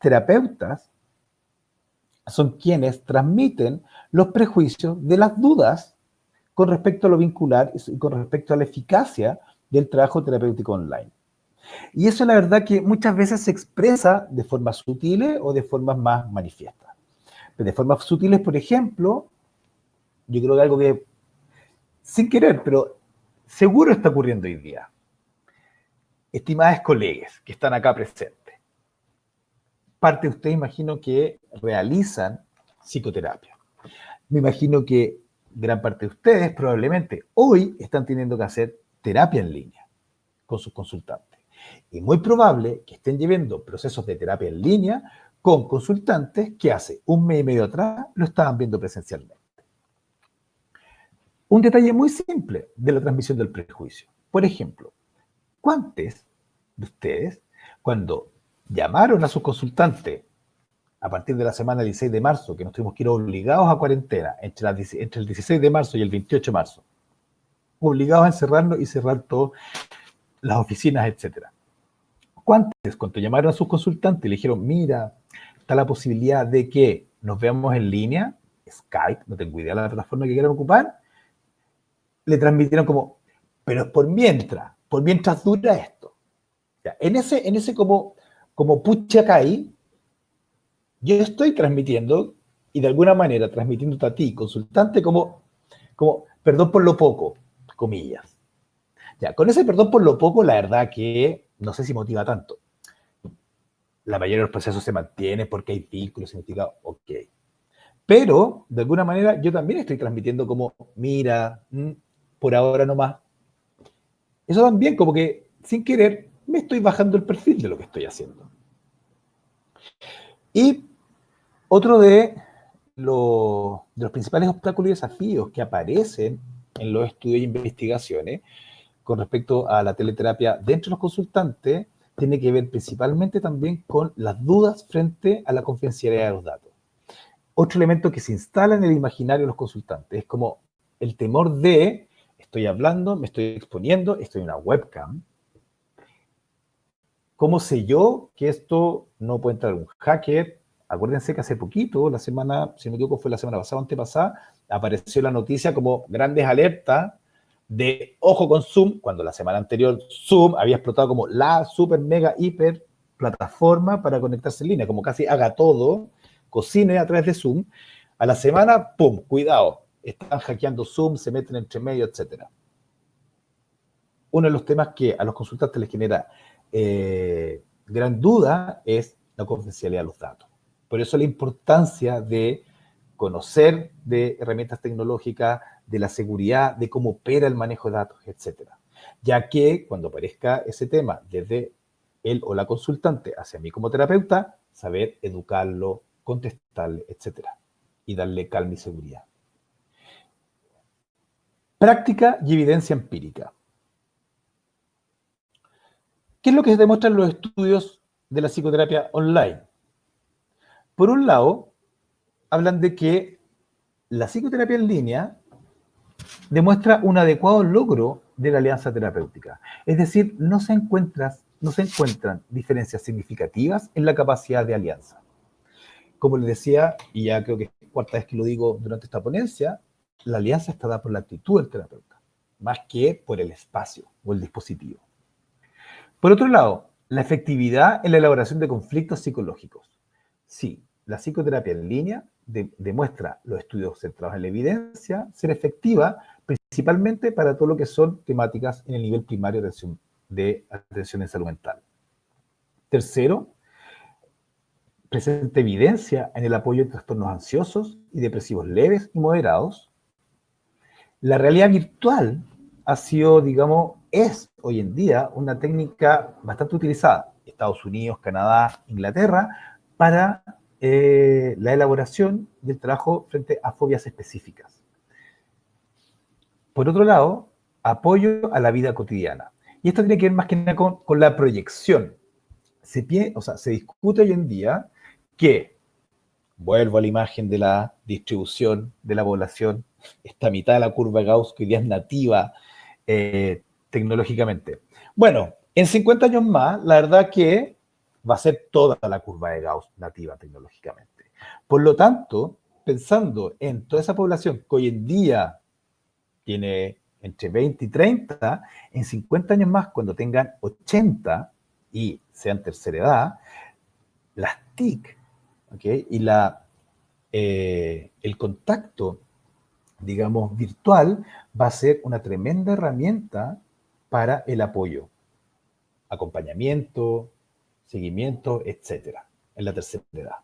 Speaker 1: terapeutas son quienes transmiten los prejuicios de las dudas con respecto a lo vincular y con respecto a la eficacia del trabajo terapéutico online. Y eso la verdad que muchas veces se expresa de formas sutiles o de formas más manifiestas. Pero de formas sutiles, por ejemplo, yo creo que algo que, sin querer, pero seguro está ocurriendo hoy día. Estimadas colegas que están acá presentes, parte de ustedes imagino que realizan psicoterapia. Me imagino que gran parte de ustedes probablemente hoy están teniendo que hacer terapia en línea con sus consultantes. Y muy probable que estén llevando procesos de terapia en línea con consultantes que hace un mes y medio atrás lo estaban viendo presencialmente. Un detalle muy simple de la transmisión del prejuicio. Por ejemplo, ¿cuántos de ustedes, cuando llamaron a su consultante a partir de la semana del 16 de marzo, que nos tuvimos que ir obligados a cuarentena entre el 16 de marzo y el 28 de marzo, obligados a encerrarnos y cerrar todas las oficinas, etcétera? ¿Cuántos, cuando llamaron a sus consultantes, le dijeron, mira, está la posibilidad de que nos veamos en línea, Skype, no tengo idea de la plataforma que quieran ocupar, le transmitieron como, pero es por mientras dura esto? Ya, en ese como puchacay, yo estoy transmitiendo, y de alguna manera transmitiéndote a ti, consultante, como perdón por lo poco, comillas. Ya, con ese perdón por lo poco, la verdad que no sé si motiva tanto. La mayoría de los procesos se mantiene porque hay vínculos, significado, ok. Pero, de alguna manera, yo también estoy transmitiendo como, mira, por ahora nomás. Eso también como que, sin querer, me estoy bajando el perfil de lo que estoy haciendo. Y otro de los principales obstáculos y desafíos que aparecen en los estudios e investigaciones con respecto a la teleterapia dentro de los consultantes tiene que ver principalmente también con las dudas frente a la confidencialidad de los datos. Otro elemento que se instala en el imaginario de los consultantes es como el temor de, estoy hablando, me estoy exponiendo, estoy en una webcam. ¿Cómo sé yo que esto no puede entrar un hacker? Acuérdense que hace poquito, la semana, si no me equivoco, fue la semana pasada o antepasada, apareció la noticia como grandes alertas de ojo con Zoom, cuando la semana anterior Zoom había explotado como la super mega hiper plataforma para conectarse en línea, como casi haga todo, cocine a través de Zoom. A la semana, ¡pum!, cuidado, están hackeando Zoom, se meten entre medio, etcétera. Uno de los temas que a los consultantes les genera gran duda es la confidencialidad de los datos. Por eso la importancia de conocer de herramientas tecnológicas, de la seguridad, de cómo opera el manejo de datos, etc. Ya que cuando aparezca ese tema desde él o la consultante hacia mí como terapeuta, saber educarlo, contestarle, etc. Y darle calma y seguridad. Práctica y evidencia empírica. ¿Qué es lo que demuestran los estudios de la psicoterapia online? Por un lado, hablan de que la psicoterapia en línea demuestra un adecuado logro de la alianza terapéutica. Es decir, no se encuentran diferencias significativas en la capacidad de alianza. Como les decía, y ya creo que es la cuarta vez que lo digo durante esta ponencia, la alianza está dada por la actitud del terapeuta, más que por el espacio o el dispositivo. Por otro lado, la efectividad en la elaboración de conflictos psicológicos. Sí, la psicoterapia en línea demuestra los estudios centrados en la evidencia ser efectiva principalmente para todo lo que son temáticas en el nivel primario de atención en salud mental. Tercero, presenta evidencia en el apoyo en trastornos ansiosos y depresivos leves y moderados. La realidad virtual ha sido, digamos, es hoy en día una técnica bastante utilizada, Estados Unidos, Canadá, Inglaterra, para la elaboración del trabajo frente a fobias específicas. Por otro lado, apoyo a la vida cotidiana. Y esto tiene que ver más que nada con la proyección. Se discute hoy en día que, vuelvo a la imagen de la distribución de la población, esta mitad de la curva de Gauss que hoy día es nativa tecnológicamente. Bueno, en 50 años más, la verdad que va a ser toda la curva de Gauss nativa tecnológicamente. Por lo tanto, pensando en toda esa población que hoy en día tiene entre 20 y 30, en 50 años más, cuando tengan 80 y sean tercera edad, las TIC, ¿okay? Y el contacto, digamos, virtual va a ser una tremenda herramienta para el apoyo, acompañamiento, seguimiento, etcétera, en la tercera edad.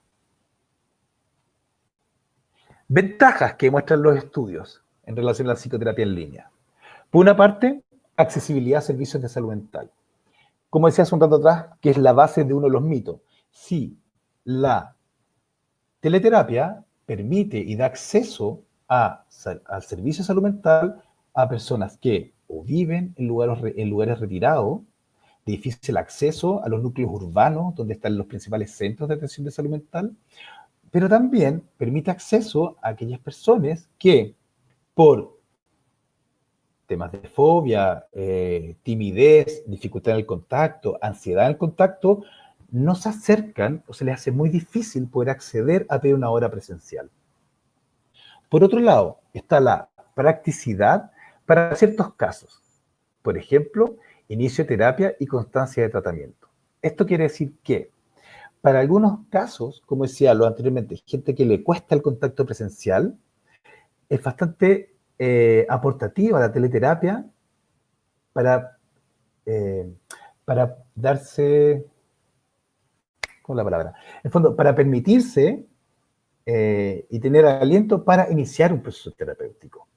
Speaker 1: Ventajas que muestran los estudios en relación a la psicoterapia en línea. Por una parte, accesibilidad a servicios de salud mental. Como decía hace un rato atrás, que es la base de uno de los mitos. Sí, la teleterapia permite y da acceso al servicio de salud mental a personas que o viven en lugares retirados, de difícil acceso a los núcleos urbanos, donde están los principales centros de atención de salud mental, pero también permite acceso a aquellas personas que, por temas de fobia, timidez, dificultad en el contacto, ansiedad en el contacto, no se acercan o se les hace muy difícil poder acceder a pedir una hora presencial. Por otro lado, está la practicidad para ciertos casos. Por ejemplo, inicio de terapia y constancia de tratamiento. Esto quiere decir que para algunos casos, como decía lo anteriormente, gente que le cuesta el contacto presencial, es bastante aportativa la teleterapia para, para darse, ¿cómo es la palabra? En el fondo, para permitirse y tener aliento para iniciar un proceso terapéutico.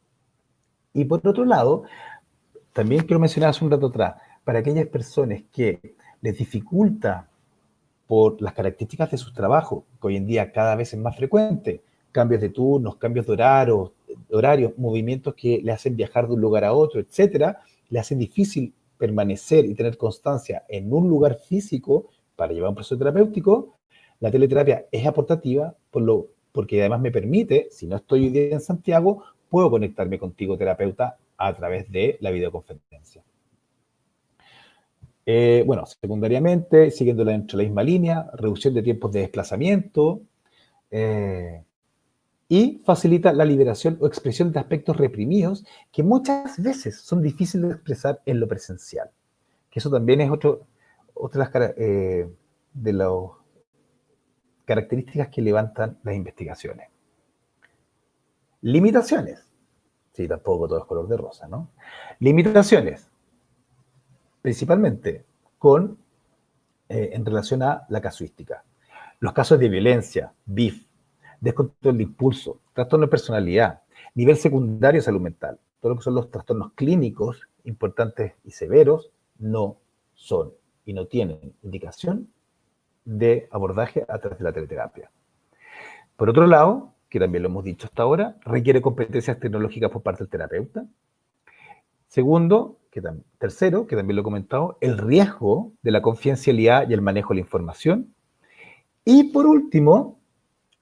Speaker 1: Y por otro lado, también quiero mencionar hace un rato atrás, para aquellas personas que les dificulta por las características de sus trabajos, que hoy en día cada vez es más frecuente, cambios de turnos, cambios de horarios, movimientos que le hacen viajar de un lugar a otro, etcétera, le hacen difícil permanecer y tener constancia en un lugar físico para llevar un proceso terapéutico. La teleterapia es aportativa porque además me permite, si no estoy hoy día en Santiago, puedo conectarme contigo, terapeuta, a través de la videoconferencia. Bueno, secundariamente, siguiendo dentro de la misma línea, reducción de tiempos de desplazamiento y facilita la liberación o expresión de aspectos reprimidos que muchas veces son difíciles de expresar en lo presencial. Que eso también es otra de las características que levantan las investigaciones. Limitaciones. Sí, tampoco todo es color de rosa, ¿no? Limitaciones. Principalmente en relación a la casuística. Los casos de violencia, BIF, descontrol de impulso, trastorno de personalidad, nivel secundario de salud mental, todo lo que son los trastornos clínicos importantes y severos, no son y no tienen indicación de abordaje a través de la teleterapia. Por otro lado, que también lo hemos dicho hasta ahora, requiere competencias tecnológicas por parte del terapeuta. Segundo, tercero, que también lo he comentado, el riesgo de la confidencialidad y el manejo de la información. Y por último,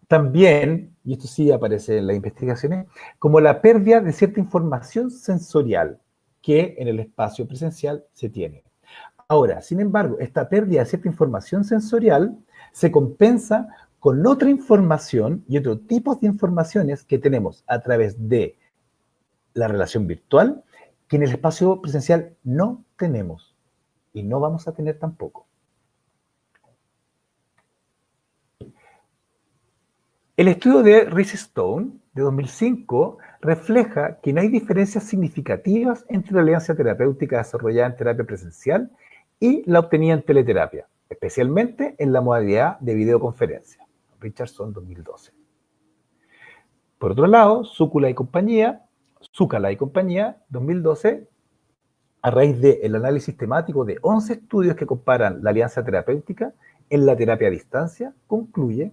Speaker 1: también, y esto sí aparece en las investigaciones, como la pérdida de cierta información sensorial que en el espacio presencial se tiene. Ahora, sin embargo, esta pérdida de cierta información sensorial se compensa con otra información y otros tipos de informaciones que tenemos a través de la relación virtual que en el espacio presencial no tenemos y no vamos a tener tampoco. El estudio de Rhys Stone, de 2005, refleja que no hay diferencias significativas entre la alianza terapéutica desarrollada en terapia presencial y la obtenida en teleterapia, especialmente en la modalidad de videoconferencia. Richardson, 2012. Por otro lado, Zúcala y compañía, 2012, a raíz del análisis temático de 11 estudios que comparan la alianza terapéutica en la terapia a distancia, concluye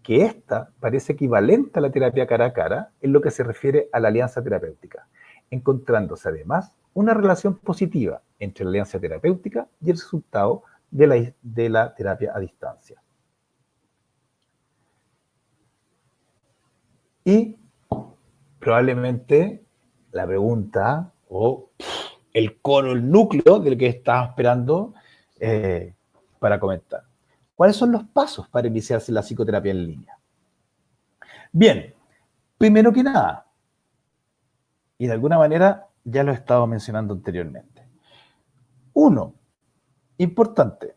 Speaker 1: que esta parece equivalente a la terapia cara a cara en lo que se refiere a la alianza terapéutica, encontrándose además una relación positiva entre la alianza terapéutica y el resultado de la terapia a distancia. Y probablemente la pregunta o el cono, el núcleo del que estaba esperando para comentar. ¿Cuáles son los pasos para iniciarse la psicoterapia en línea? Bien, primero que nada, y de alguna manera ya lo he estado mencionando anteriormente. Uno, importante,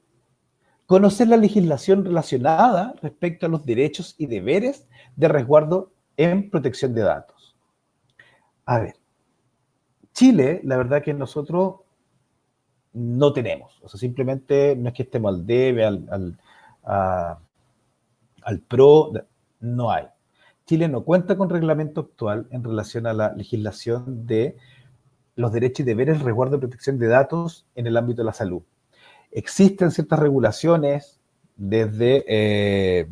Speaker 1: conocer la legislación relacionada respecto a los derechos y deberes de resguardo en protección de datos. A ver, Chile, la verdad que nosotros no tenemos, o sea, simplemente no es que estemos al debe, al pro, no hay. Chile no cuenta con reglamento actual en relación a la legislación de los derechos y deberes de resguardo y protección de datos en el ámbito de la salud. Existen ciertas regulaciones desde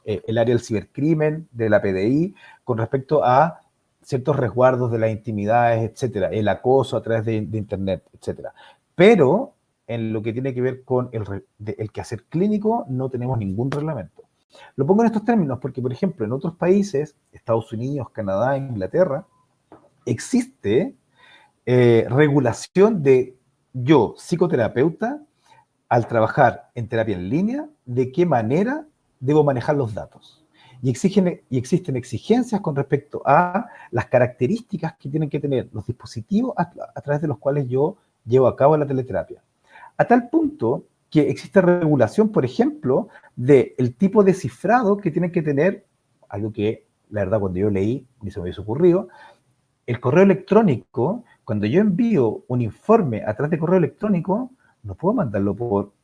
Speaker 1: el área del cibercrimen, de la PDI, con respecto a ciertos resguardos de las intimidades, etcétera, el acoso a través de Internet, etcétera. Pero en lo que tiene que ver con el quehacer clínico, no tenemos ningún reglamento. Lo pongo en estos términos porque, por ejemplo, en otros países, Estados Unidos, Canadá, Inglaterra, existe regulación de yo, psicoterapeuta, al trabajar en terapia en línea, de qué manera debo manejar los datos. Y existen exigencias con respecto a las características que tienen que tener los dispositivos a través de los cuales yo llevo a cabo la teleterapia. A tal punto que existe regulación, por ejemplo, del tipo de cifrado que tienen que tener, algo que, la verdad, cuando yo leí, ni se me hubiese ocurrido, el correo electrónico Cuando yo envío un informe a través de correo electrónico, no puedo mandarlo por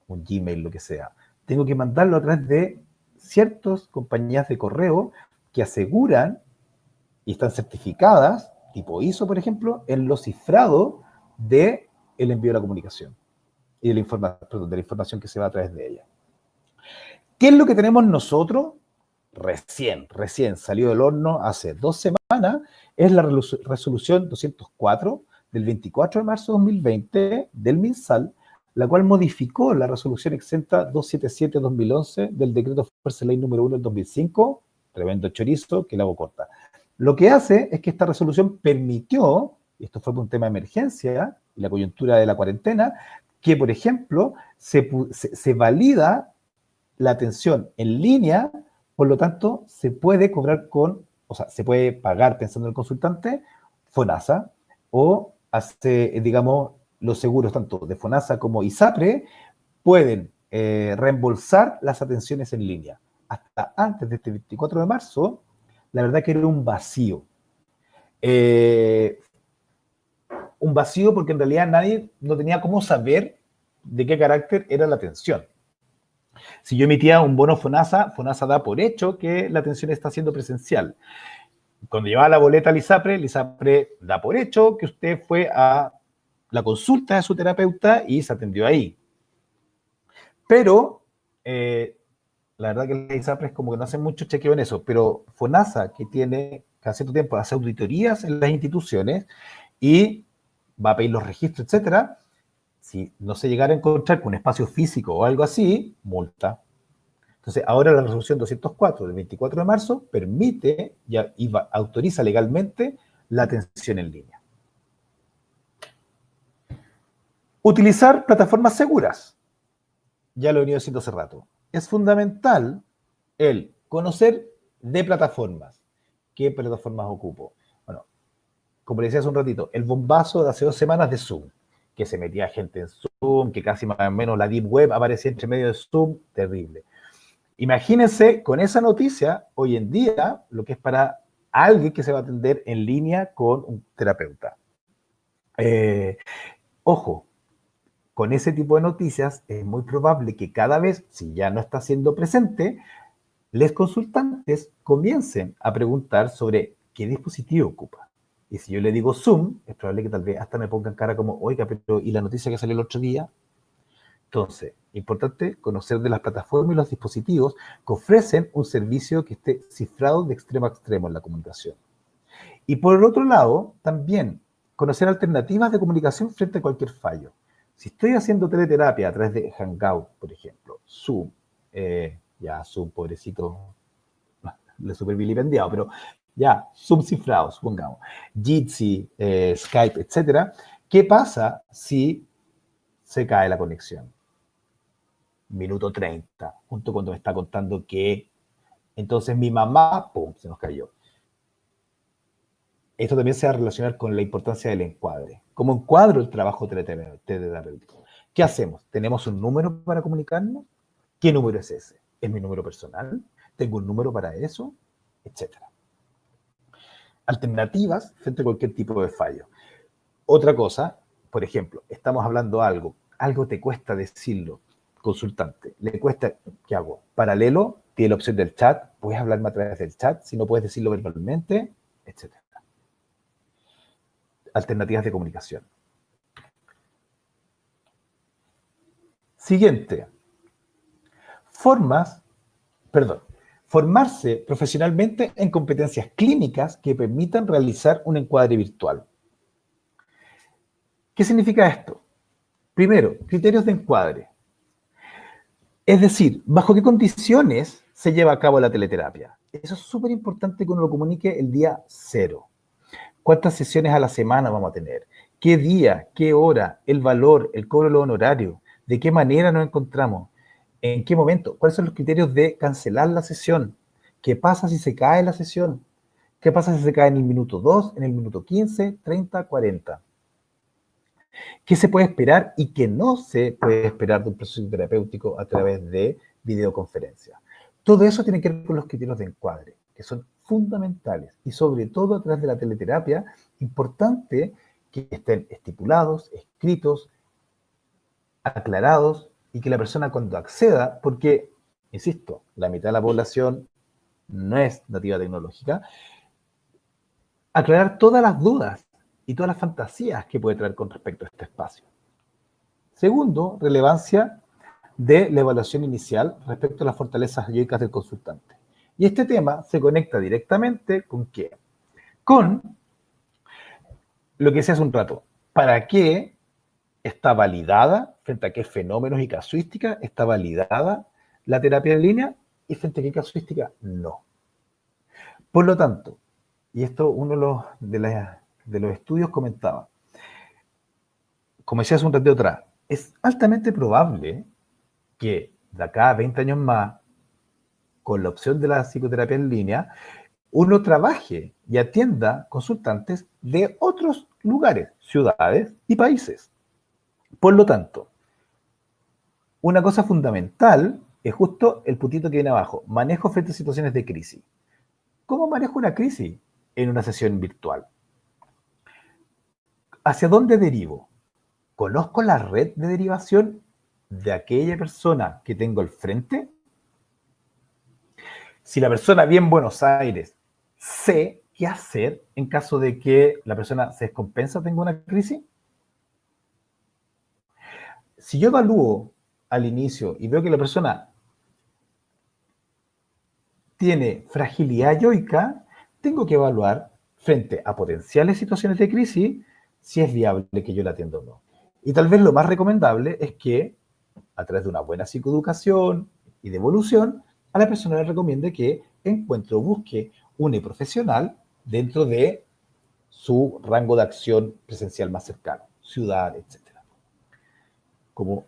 Speaker 1: un Gmail, lo que sea. Tengo que mandarlo a través de ciertas compañías de correo que aseguran y están certificadas, tipo ISO, por ejemplo, en lo cifrado del envío de la comunicación y de la información que se va a través de ella. ¿Qué es lo que tenemos nosotros? Recién salió del horno hace 2 semanas, es la resolución 204 del 24 de marzo de 2020 del MinSal, la cual modificó la resolución exenta 277-2011 del decreto Fuerza Ley número 1 del 2005, tremendo chorizo que la hago corta. Lo que hace es que esta resolución permitió, y esto fue por un tema de emergencia y la coyuntura de la cuarentena, que, por ejemplo, se valida la atención en línea, por lo tanto, se puede cobrar se puede pagar pensando en el consultante, FONASA, o digamos, los seguros tanto de FONASA como ISAPRE pueden reembolsar las atenciones en línea. Hasta antes de este 24 de marzo, la verdad que era un vacío. Un vacío porque en realidad nadie no tenía cómo saber de qué carácter era la atención. Si yo emitía un bono FONASA, FONASA da por hecho que la atención está siendo presencial. Cuando llevaba la boleta al ISAPRE, el ISAPRE da por hecho que usted fue a la consulta de su terapeuta y se atendió ahí. Pero, la verdad que el ISAPRE es como que no hace mucho chequeo en eso, pero FONASA, que tiene cada cierto tiempo hace auditorías en las instituciones y va a pedir los registros, etcétera, si no se llegara a encontrar con un espacio físico o algo así, multa. Entonces, ahora la resolución 204 del 24 de marzo permite y autoriza legalmente la atención en línea. Utilizar plataformas seguras. Ya lo he venido diciendo hace rato. Es fundamental el conocer de plataformas. ¿Qué plataformas ocupo? Bueno, como le decía hace un ratito, el bombazo de hace 2 semanas de Zoom, que se metía gente en Zoom, que casi más o menos la Deep Web aparecía entre medio de Zoom, terrible. Imagínense con esa noticia, hoy en día, lo que es para alguien que se va a atender en línea con un terapeuta. Ojo, con ese tipo de noticias es muy probable que cada vez, si ya no está siendo presente, los consultantes comiencen a preguntar sobre qué dispositivo ocupa. Y si yo le digo Zoom, es probable que tal vez hasta me pongan cara como, oiga, pero ¿y la noticia que salió el otro día? Entonces, importante conocer de las plataformas y los dispositivos que ofrecen un servicio que esté cifrado de extremo a extremo en la comunicación. Y por el otro lado, también conocer alternativas de comunicación frente a cualquier fallo. Si estoy haciendo teleterapia a través de Hangout, por ejemplo, Zoom, Zoom, pobrecito, le super vilipendiado, pero ya, Zoom cifrado, supongamos, Jitsi, Skype, etcétera, ¿qué pasa si se cae la conexión? Minuto 30, junto cuando me está contando que entonces mi mamá, ¡pum!, se nos cayó. Esto también se va a relacionar con la importancia del encuadre. ¿Cómo encuadro el trabajo terapéutico? ¿Qué hacemos? ¿Tenemos un número para comunicarnos? ¿Qué número es ese? ¿Es mi número personal? ¿Tengo un número para eso? Etcétera. Alternativas frente a cualquier tipo de fallo. Otra cosa, por ejemplo, estamos hablando algo te cuesta decirlo, consultante, le cuesta, ¿qué hago? Paralelo, tiene la opción del chat, puedes hablarme a través del chat, si no puedes decirlo verbalmente, etcétera. Alternativas de comunicación. Siguiente. Formarse profesionalmente en competencias clínicas que permitan realizar un encuadre virtual. ¿Qué significa esto? Primero, criterios de encuadre. Es decir, ¿bajo qué condiciones se lleva a cabo la teleterapia? Eso es súper importante que uno lo comunique el día 0. ¿Cuántas sesiones a la semana vamos a tener? ¿Qué día? ¿Qué hora? ¿El valor? ¿El cobro de los honorarios? ¿De qué manera nos encontramos? ¿En qué momento? ¿Cuáles son los criterios de cancelar la sesión? ¿Qué pasa si se cae la sesión? ¿Qué pasa si se cae en el minuto 2, en el minuto 15, 30, 40? ¿Qué se puede esperar y qué no se puede esperar de un proceso terapéutico a través de videoconferencia? Todo eso tiene que ver con los criterios de encuadre, que son fundamentales y sobre todo a través de la teleterapia, importante que estén estipulados, escritos, aclarados, y que la persona cuando acceda, porque, insisto, la mitad de la población no es nativa tecnológica, aclarar todas las dudas y todas las fantasías que puede traer con respecto a este espacio. Segundo, relevancia de la evaluación inicial respecto a las fortalezas yoicas del consultante. Y este tema se conecta directamente con ¿qué? Con lo que decía hace un rato. ¿Para qué está validada, frente a qué fenómenos y casuística está validada la terapia en línea y frente a qué casuística no? Por lo tanto, y esto uno de los estudios comentaba, como decía hace un ratito atrás, es altamente probable que de acá a 20 años más, con la opción de la psicoterapia en línea, uno trabaje y atienda consultantes de otros lugares, ciudades y países. Por lo tanto, una cosa fundamental es justo el puntito que viene abajo, manejo frente a situaciones de crisis. ¿Cómo manejo una crisis en una sesión virtual? ¿Hacia dónde derivo? ¿Conozco la red de derivación de aquella persona que tengo al frente? Si la persona vive en Buenos Aires, sé qué hacer en caso de que la persona se descompensa o tenga una crisis. Si yo evalúo al inicio y veo que la persona tiene fragilidad yoica, tengo que evaluar frente a potenciales situaciones de crisis si es viable que yo la atienda o no. Y tal vez lo más recomendable es que, a través de una buena psicoeducación y de evolución, a la persona le recomiende que encuentre o busque un profesional dentro de su rango de acción presencial más cercano, ciudad, etc. Como,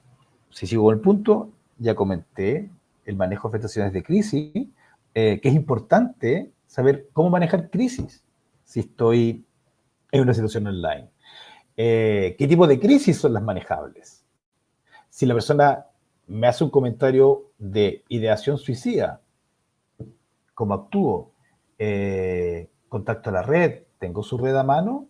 Speaker 1: si sigo con el punto, ya comenté el manejo de situaciones de crisis, que es importante saber cómo manejar crisis si estoy en una situación online. ¿Qué tipo de crisis son las manejables? Si la persona me hace un comentario de ideación suicida, ¿cómo actúo? Contacto a la red, tengo su red a mano,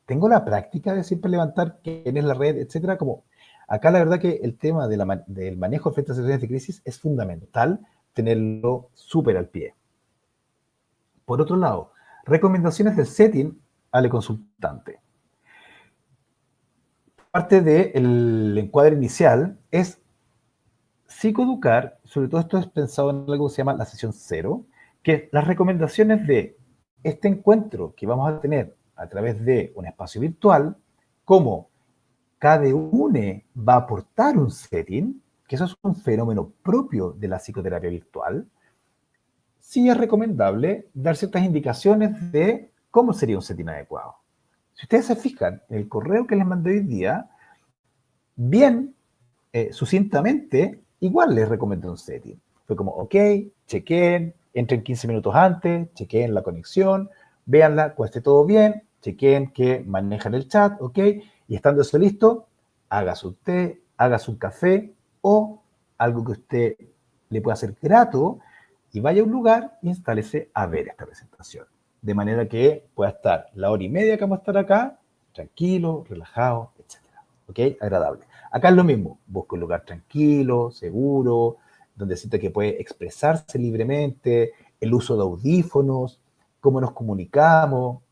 Speaker 1: tengo la práctica de siempre levantar quién es la red, etcétera. Como acá la verdad que el tema del manejo frente a situaciones de crisis es fundamental tenerlo súper al pie. Por otro lado, recomendaciones del setting al consultante. Parte del encuadre inicial es psicoeducar, sobre todo esto es pensado en algo que se llama la sesión cero, que las recomendaciones de este encuentro que vamos a tener a través de un espacio virtual, como cada uno va a aportar un setting, que eso es un fenómeno propio de la psicoterapia virtual, sí es recomendable dar ciertas indicaciones de cómo sería un setting adecuado. Si ustedes se fijan, en el correo que les mandé hoy día, bien sucintamente, igual les recomendé un setting. Fue como, ok, chequen, entren 15 minutos antes, chequen la conexión, véanla, cuando esté todo bien, chequen que manejan el chat, ok, y estando eso listo, hágase un té, hágase un café o algo que usted le pueda hacer grato y vaya a un lugar e instálese a ver esta presentación. De manera que pueda estar la hora y media que vamos a estar acá, tranquilo, relajado, etc. ¿Ok? Agradable. Acá es lo mismo, busca un lugar tranquilo, seguro, donde sienta que puede expresarse libremente, el uso de audífonos, cómo nos comunicamos.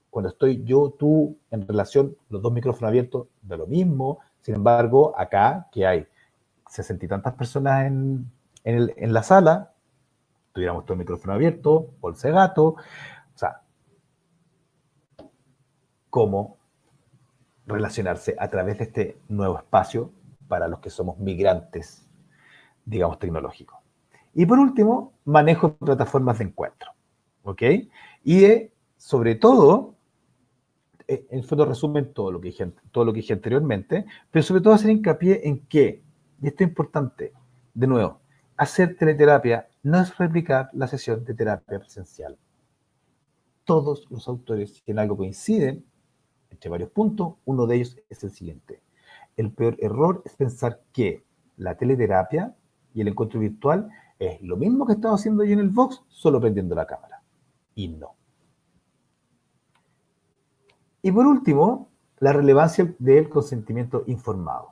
Speaker 1: Cuando estoy yo, tú, en relación, los dos micrófonos abiertos, de lo mismo. Sin embargo, acá, que hay 60 y tantas personas en la sala, tuviéramos todo el micrófono abierto, bolsa de gato, o sea, cómo relacionarse a través de este nuevo espacio para los que somos migrantes, digamos, tecnológicos. Y por último, manejo de plataformas de encuentro, ¿ok? Y sobre todo, en el fondo resumen todo lo que dije anteriormente, pero sobre todo hacer hincapié en que, y esto es importante, de nuevo, hacer teleterapia no es replicar la sesión de terapia presencial. Todos los autores, si en algo coinciden, entre varios puntos, uno de ellos es el siguiente. El peor error es pensar que la teleterapia y el encuentro virtual es lo mismo que estaba haciendo yo en el Vox, solo prendiendo la cámara. Y no. Y por último, la relevancia del consentimiento informado.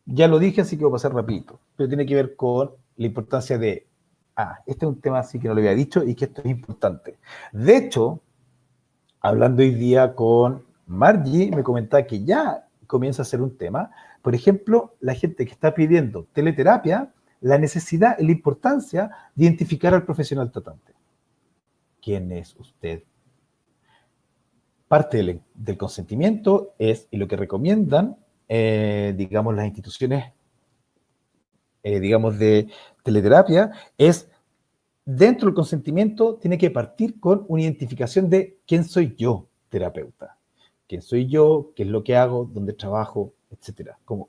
Speaker 1: Ya lo dije, así que voy a pasar rapidito, pero tiene que ver con la importancia de, este es un tema así que no lo había dicho y que esto es importante. De hecho, hablando hoy día con Margie, me comentaba que ya comienza a ser un tema. Por ejemplo, la gente que está pidiendo teleterapia, la necesidad y la importancia de identificar al profesional tratante. ¿Quién es usted? Parte del consentimiento es, y lo que recomiendan, digamos, las instituciones, digamos, de teleterapia, es, dentro del consentimiento, tiene que partir con una identificación de quién soy yo, terapeuta. ¿Quién soy yo? ¿Qué es lo que hago? ¿Dónde trabajo? Etcétera. ¿Cómo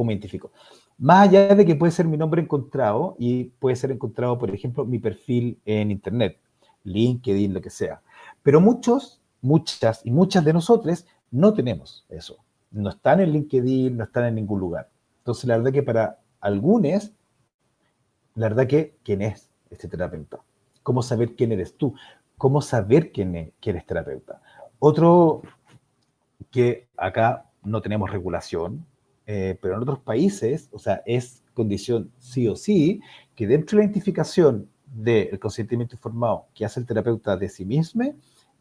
Speaker 1: identifico? Más allá de que puede ser mi nombre encontrado y puede ser encontrado, por ejemplo, mi perfil en Internet, LinkedIn, lo que sea. Pero muchas de nosotros no tenemos eso. No están en LinkedIn, no están en ningún lugar. Entonces, la verdad que para algunos, la verdad que, ¿quién es este terapeuta? ¿Cómo saber quién eres tú? ¿Cómo saber quién eres terapeuta? Otro que acá no tenemos regulación, pero en otros países, o sea, es condición sí o sí, que dentro de la identificación del consentimiento informado que hace el terapeuta de sí mismo,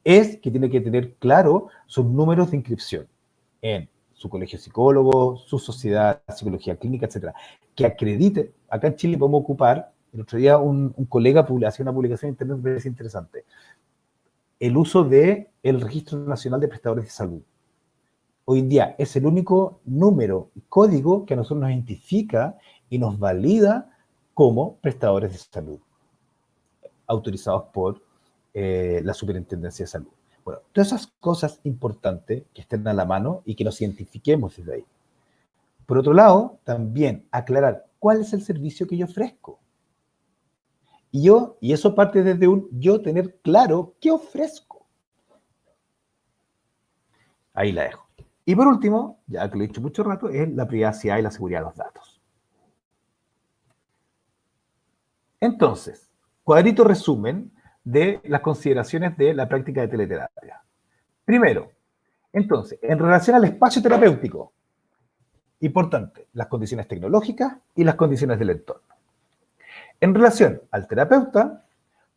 Speaker 1: es que tiene que tener claro sus números de inscripción en su colegio psicólogo, su sociedad de psicología clínica, etcétera, que acredite. Acá en Chile podemos ocupar, el otro día un colega hacía una publicación en internet que me parece interesante, el uso del Registro Nacional de Prestadores de Salud. Hoy en día es el único número y código que a nosotros nos identifica y nos valida como prestadores de salud, autorizados por la Superintendencia de Salud. Bueno, todas esas cosas importantes que estén a la mano y que nos identifiquemos desde ahí. Por otro lado, también aclarar cuál es el servicio que yo ofrezco. Y eso parte desde yo tener claro qué ofrezco. Ahí la dejo. Y por último, ya que lo he dicho mucho rato, es la privacidad y la seguridad de los datos. Entonces, cuadrito resumen de las consideraciones de la práctica de teleterapia. Primero, entonces, en relación al espacio terapéutico, importante, las condiciones tecnológicas y las condiciones del entorno. En relación al terapeuta,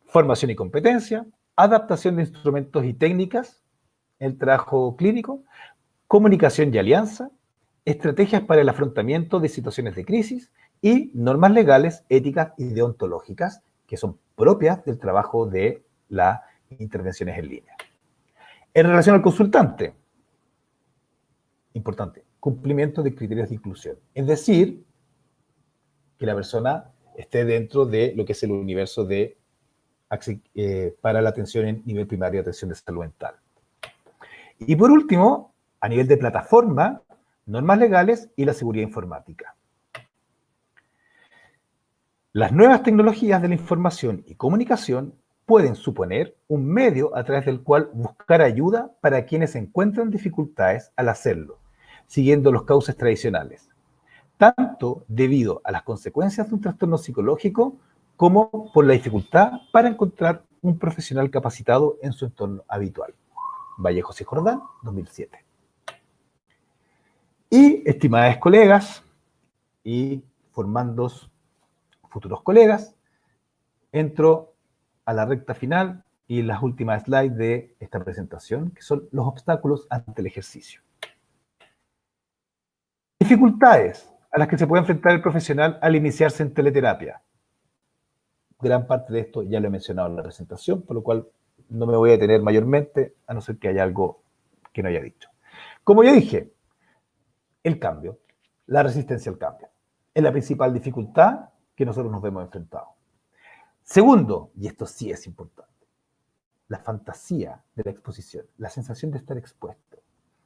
Speaker 1: formación y competencia, adaptación de instrumentos y técnicas, el trabajo clínico, comunicación y alianza, estrategias para el afrontamiento de situaciones de crisis y normas legales, éticas y deontológicas que son propias del trabajo de las intervenciones en línea. En relación al consultante, importante, cumplimiento de criterios de inclusión. Es decir, que la persona esté dentro de lo que es el universo de para la atención en nivel primario de atención de salud mental. Y por último, a nivel de plataforma, normas legales y la seguridad informática. Las nuevas tecnologías de la información y comunicación pueden suponer un medio a través del cual buscar ayuda para quienes encuentran dificultades al hacerlo, siguiendo los cauces tradicionales, tanto debido a las consecuencias de un trastorno psicológico como por la dificultad para encontrar un profesional capacitado en su entorno habitual. Vallejos y Jordán, 2007. Y, estimadas colegas y formandos futuros colegas, entro a la recta final y las últimas slides de esta presentación, que son los obstáculos ante el ejercicio. Dificultades a las que se puede enfrentar el profesional al iniciarse en teleterapia. Gran parte de esto ya lo he mencionado en la presentación, por lo cual no me voy a detener mayormente, a no ser que haya algo que no haya dicho. Como ya dije, el cambio, la resistencia al cambio, es la principal dificultad que nosotros nos vemos enfrentados. Segundo, y esto sí es importante, la fantasía de la exposición, la sensación de estar expuesto,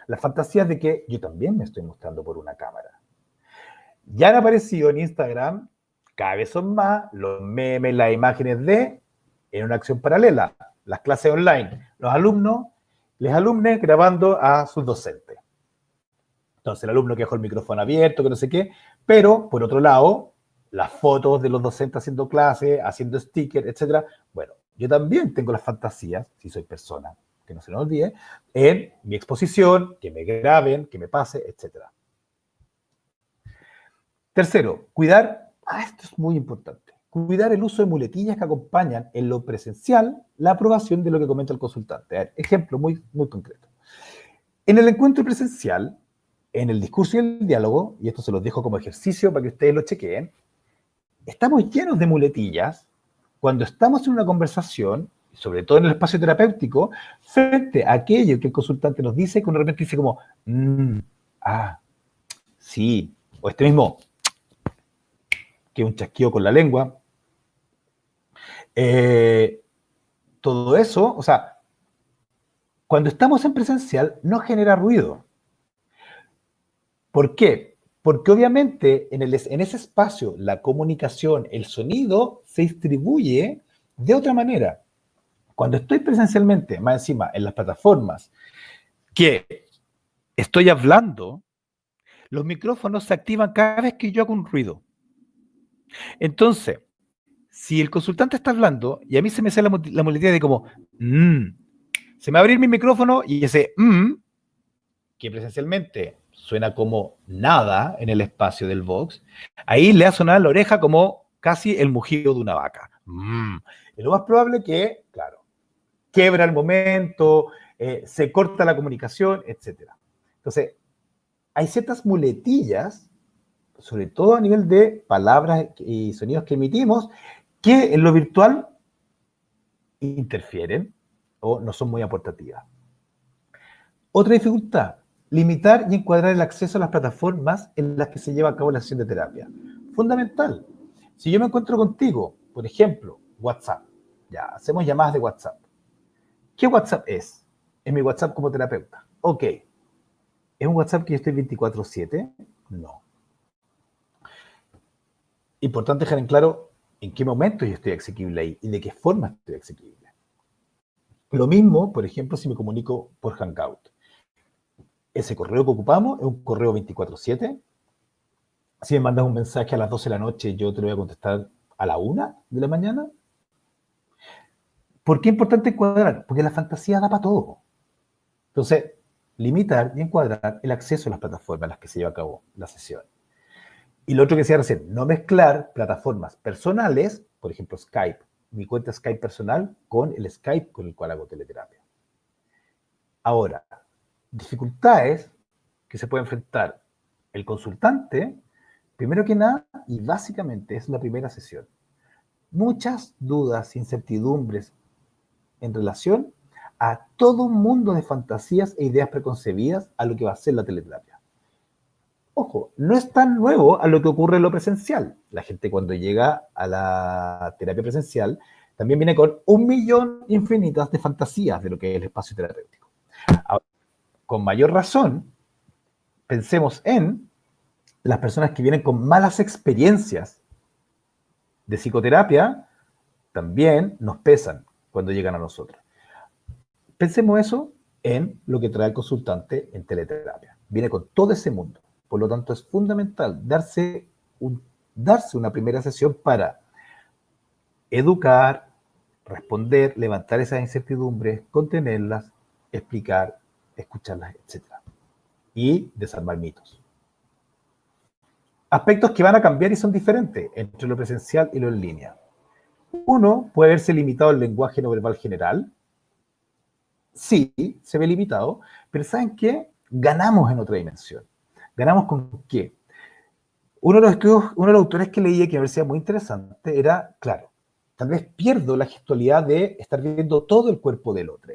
Speaker 1: la fantasía de que yo también me estoy mostrando por una cámara. Ya han aparecido en Instagram, cada vez son más, los memes, las imágenes en una acción paralela, las clases online, los alumnos grabando a sus docentes. Entonces el alumno que dejó el micrófono abierto, que no sé qué, pero por otro lado, las fotos de los docentes haciendo clases, haciendo stickers, etc. Bueno, yo también tengo las fantasías, si soy persona, que no se nos olvide, en mi exposición, que me graben, que me pase, etc. Tercero, cuidar, esto es muy importante, cuidar el uso de muletillas que acompañan en lo presencial la aprobación de lo que comenta el consultante. A ver, ejemplo muy, muy concreto. En el encuentro presencial, en el discurso y el diálogo, y esto se los dejo como ejercicio para que ustedes lo chequeen, estamos llenos de muletillas cuando estamos en una conversación, sobre todo en el espacio terapéutico, frente a aquello que el consultante nos dice, que de repente dice como, sí, o este mismo, que es un chasquido con la lengua. Todo eso, o sea, cuando estamos en presencial no genera ruido. ¿Por qué? Porque obviamente en ese espacio la comunicación, el sonido se distribuye de otra manera. Cuando estoy presencialmente, más encima, en las plataformas, que estoy hablando, los micrófonos se activan cada vez que yo hago un ruido. Entonces, si el consultante está hablando y a mí se me sale la muletilla de como, se me va a abrir mi micrófono y ese, que presencialmente suena como nada en el espacio del box, ahí le ha sonado en la oreja como casi el mugido de una vaca. Es lo más probable que, claro, quiebra el momento, se corta la comunicación, etc. Entonces, hay ciertas muletillas, sobre todo a nivel de palabras y sonidos que emitimos, que en lo virtual interfieren o no son muy aportativas. Otra dificultad, limitar y encuadrar el acceso a las plataformas en las que se lleva a cabo la sesión de terapia. Fundamental. Si yo me encuentro contigo, por ejemplo, WhatsApp, ya, hacemos llamadas de WhatsApp. ¿Qué WhatsApp es? Es mi WhatsApp como terapeuta. Ok. ¿Es un WhatsApp que yo estoy 24/7? No. Importante dejar en claro en qué momento yo estoy asequible ahí y de qué forma estoy asequible. Lo mismo, por ejemplo, si me comunico por Hangout. Ese correo que ocupamos es un correo 24/7. Si me mandas un mensaje a las 12 de la noche, yo te lo voy a contestar a la 1 de la mañana. ¿Por qué es importante encuadrar? Porque la fantasía da para todo. Entonces, limitar y encuadrar el acceso a las plataformas en las que se lleva a cabo la sesión. Y lo otro que decía recién, no mezclar plataformas personales, por ejemplo Skype, mi cuenta Skype personal, con el Skype con el cual hago teleterapia. Ahora, dificultades que se puede enfrentar el consultante, primero que nada, y básicamente es la primera sesión. Muchas dudas, incertidumbres en relación a todo un mundo de fantasías e ideas preconcebidas a lo que va a ser la teleterapia. Ojo, no es tan nuevo a lo que ocurre en lo presencial. La gente cuando llega a la terapia presencial también viene con 1.000.000 infinitas de fantasías de lo que es el espacio terapéutico. Ahora, con mayor razón, pensemos en las personas que vienen con malas experiencias de psicoterapia, también nos pesan cuando llegan a nosotros. Pensemos eso en lo que trae el consultante en teleterapia. Viene con todo ese mundo. Por lo tanto, es fundamental darse una primera sesión para educar, responder, levantar esas incertidumbres, contenerlas, explicar, escucharlas, etc. Y desarmar mitos. Aspectos que van a cambiar y son diferentes entre lo presencial y lo en línea. Uno, puede verse limitado el lenguaje no verbal general. Sí, se ve limitado, pero ¿saben qué? Ganamos en otra dimensión. ¿Ganamos con qué? Uno de los autores que leí que me parecía muy interesante era, claro, tal vez pierdo la gestualidad de estar viendo todo el cuerpo del otro.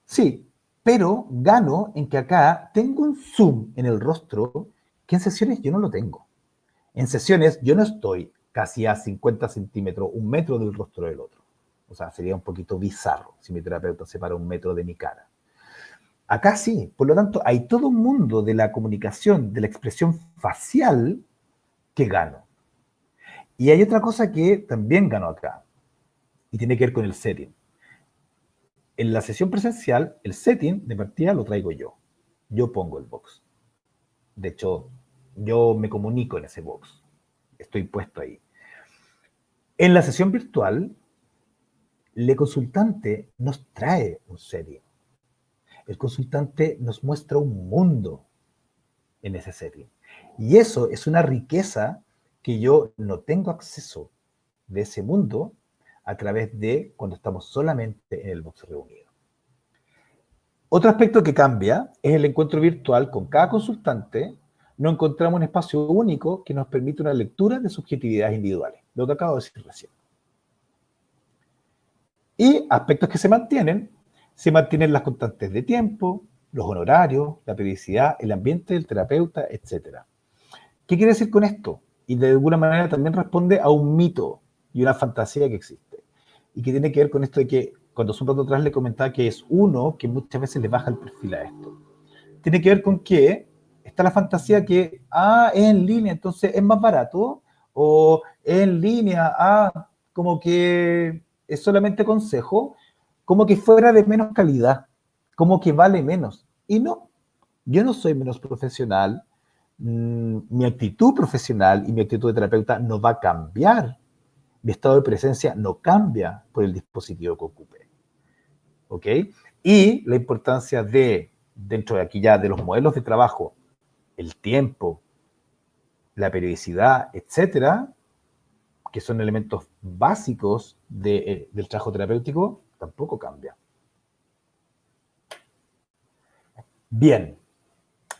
Speaker 1: Sí, pero gano en que acá tengo un zoom en el rostro que en sesiones yo no lo tengo. En sesiones yo no estoy casi a 50 centímetros, 1 metro del rostro del otro. O sea, sería un poquito bizarro si mi terapeuta se para 1 metro de mi cara. Acá sí, por lo tanto, hay todo un mundo de la comunicación, de la expresión facial que gano. Y hay otra cosa que también gano acá, y tiene que ver con el setting. En la sesión presencial, el setting de partida lo traigo yo. Yo pongo el box. De hecho, yo me comunico en ese box. Estoy puesto ahí. En la sesión virtual, el consultante nos trae un setting. El consultante nos muestra un mundo en ese setting. Y eso es una riqueza que yo no tengo acceso de ese mundo a través de cuando estamos solamente en el box reunido. Otro aspecto que cambia es el encuentro virtual con cada consultante. No encontramos un espacio único que nos permite una lectura de subjetividades individuales, lo que acabo de decir recién. Y aspectos que se mantienen las constantes de tiempo, los honorarios, la periodicidad, el ambiente del terapeuta, etc. ¿Qué quiere decir con esto? Y de alguna manera también responde a un mito y una fantasía que existe. Y que tiene que ver con esto de que, cuando hace un rato atrás le comentaba que es uno que muchas veces le baja el perfil a esto. Tiene que ver con que está la fantasía que, es en línea, entonces es más barato, o es en línea, como que es solamente consejo, como que fuera de menos calidad, como que vale menos. Y no, yo no soy menos profesional, mi actitud profesional y mi actitud de terapeuta no va a cambiar. Mi estado de presencia no cambia por el dispositivo que ocupe. ¿Ok? Y la importancia de, dentro de aquí ya, de los modelos de trabajo, el tiempo, la periodicidad, etcétera, que son elementos básicos del trabajo terapéutico, tampoco cambia. Bien,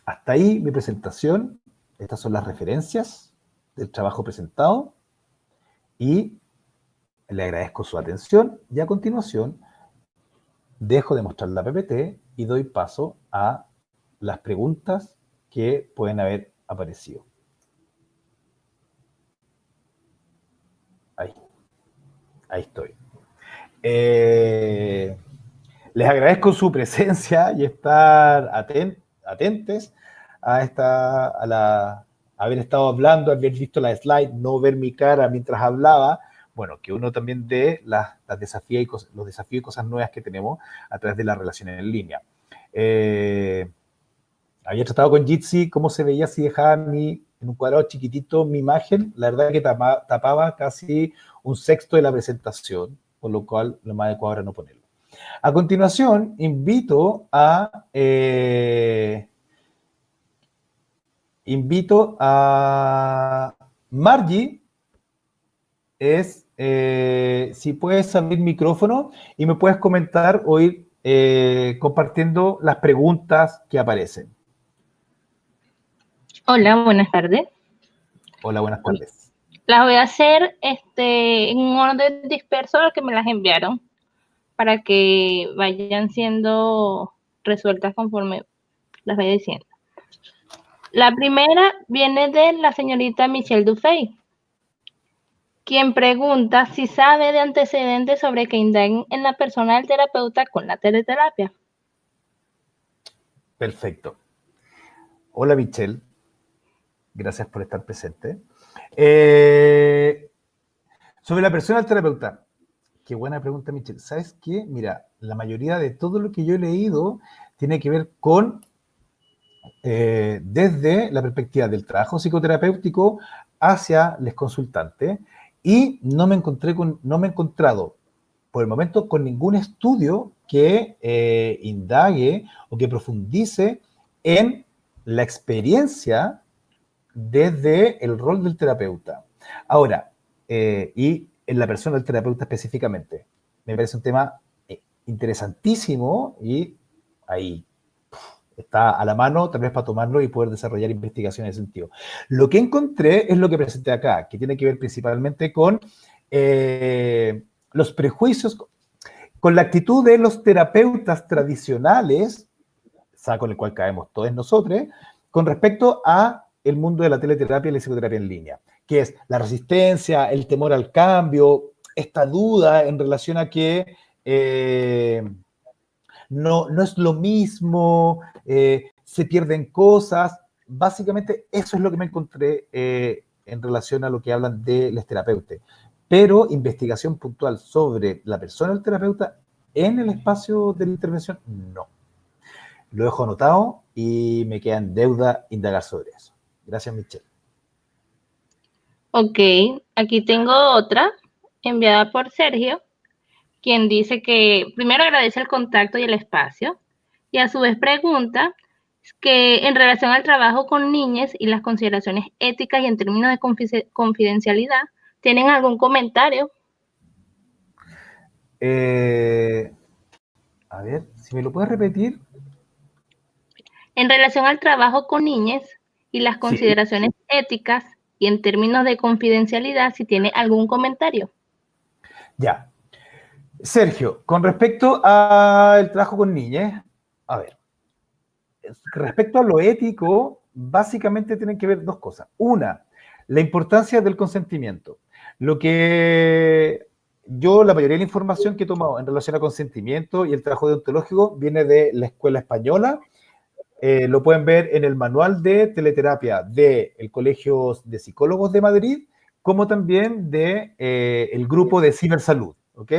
Speaker 1: hasta ahí mi presentación. Estas son las referencias del trabajo presentado y le agradezco su atención y a continuación dejo de mostrar la PPT y doy paso a las preguntas que pueden haber aparecido. Ahí estoy. Les agradezco su presencia y estar atentes a haber estado hablando, haber visto la slide, no ver mi cara mientras hablaba. Bueno, que uno también dé los desafíos y cosas nuevas que tenemos a través de las relaciones en línea. Había tratado con Jitsi cómo se veía si dejaba en un cuadrado chiquitito mi imagen. La verdad que tapaba casi un sexto de la presentación, por lo cual lo más adecuado era no ponerlo. A continuación, invito a Margie, si puedes abrir micrófono y me puedes comentar o ir compartiendo las preguntas que aparecen.
Speaker 3: Hola, buenas tardes.
Speaker 1: Hola, buenas tardes.
Speaker 3: Las voy a hacer en un orden disperso al que me las enviaron para que vayan siendo resueltas conforme las vaya diciendo. La primera viene de la señorita Michelle Dufay, quien pregunta si sabe de antecedentes sobre que indaguen en la persona del terapeuta con la teleterapia.
Speaker 1: Perfecto. Hola, Michelle. Gracias por estar presente. Sobre la persona del terapeuta. Qué buena pregunta, Michelle. ¿Sabes qué? Mira, la mayoría de todo lo que yo he leído tiene que ver con desde la perspectiva del trabajo psicoterapéutico hacia los consultantes y no me he encontrado por el momento con ningún estudio que indague o que profundice en la experiencia desde el rol del terapeuta. Ahora, y en la persona del terapeuta específicamente, me parece un tema interesantísimo y ahí está a la mano, tal vez para tomarlo y poder desarrollar investigación en ese sentido. Lo que encontré es lo que presenté acá, que tiene que ver principalmente con los prejuicios, con la actitud de los terapeutas tradicionales, con el cual caemos todos nosotros, con respecto a el mundo de la teleterapia y la psicoterapia en línea, que es la resistencia, el temor al cambio, esta duda en relación a que no es lo mismo, se pierden cosas. Básicamente eso es lo que me encontré en relación a lo que hablan de los terapeutas. Pero investigación puntual sobre la persona del terapeuta en el espacio de la intervención, no. Lo dejo anotado y me queda en deuda indagar sobre eso. Gracias, Michelle.
Speaker 3: Ok, aquí tengo otra enviada por Sergio, quien dice que primero agradece el contacto y el espacio, y a su vez pregunta que en relación al trabajo con niñas y las consideraciones éticas y en términos de confidencialidad, ¿tienen algún comentario?
Speaker 1: A ver, si me lo puedes repetir.
Speaker 3: En relación al trabajo con niñas y las
Speaker 1: Sí.
Speaker 3: consideraciones éticas y en términos de confidencialidad, si tiene algún comentario.
Speaker 1: Ya. Sergio, con respecto al trabajo con niñas, a ver, respecto a lo ético, básicamente tienen que ver dos cosas. Una, la importancia del consentimiento. Lo que yo, la mayoría de la información que he tomado en relación a consentimiento y el trabajo deontológico viene de la escuela española. Lo pueden ver en el manual de teleterapia del Colegio de Psicólogos de Madrid, como también de el grupo de cibersalud, ¿ok?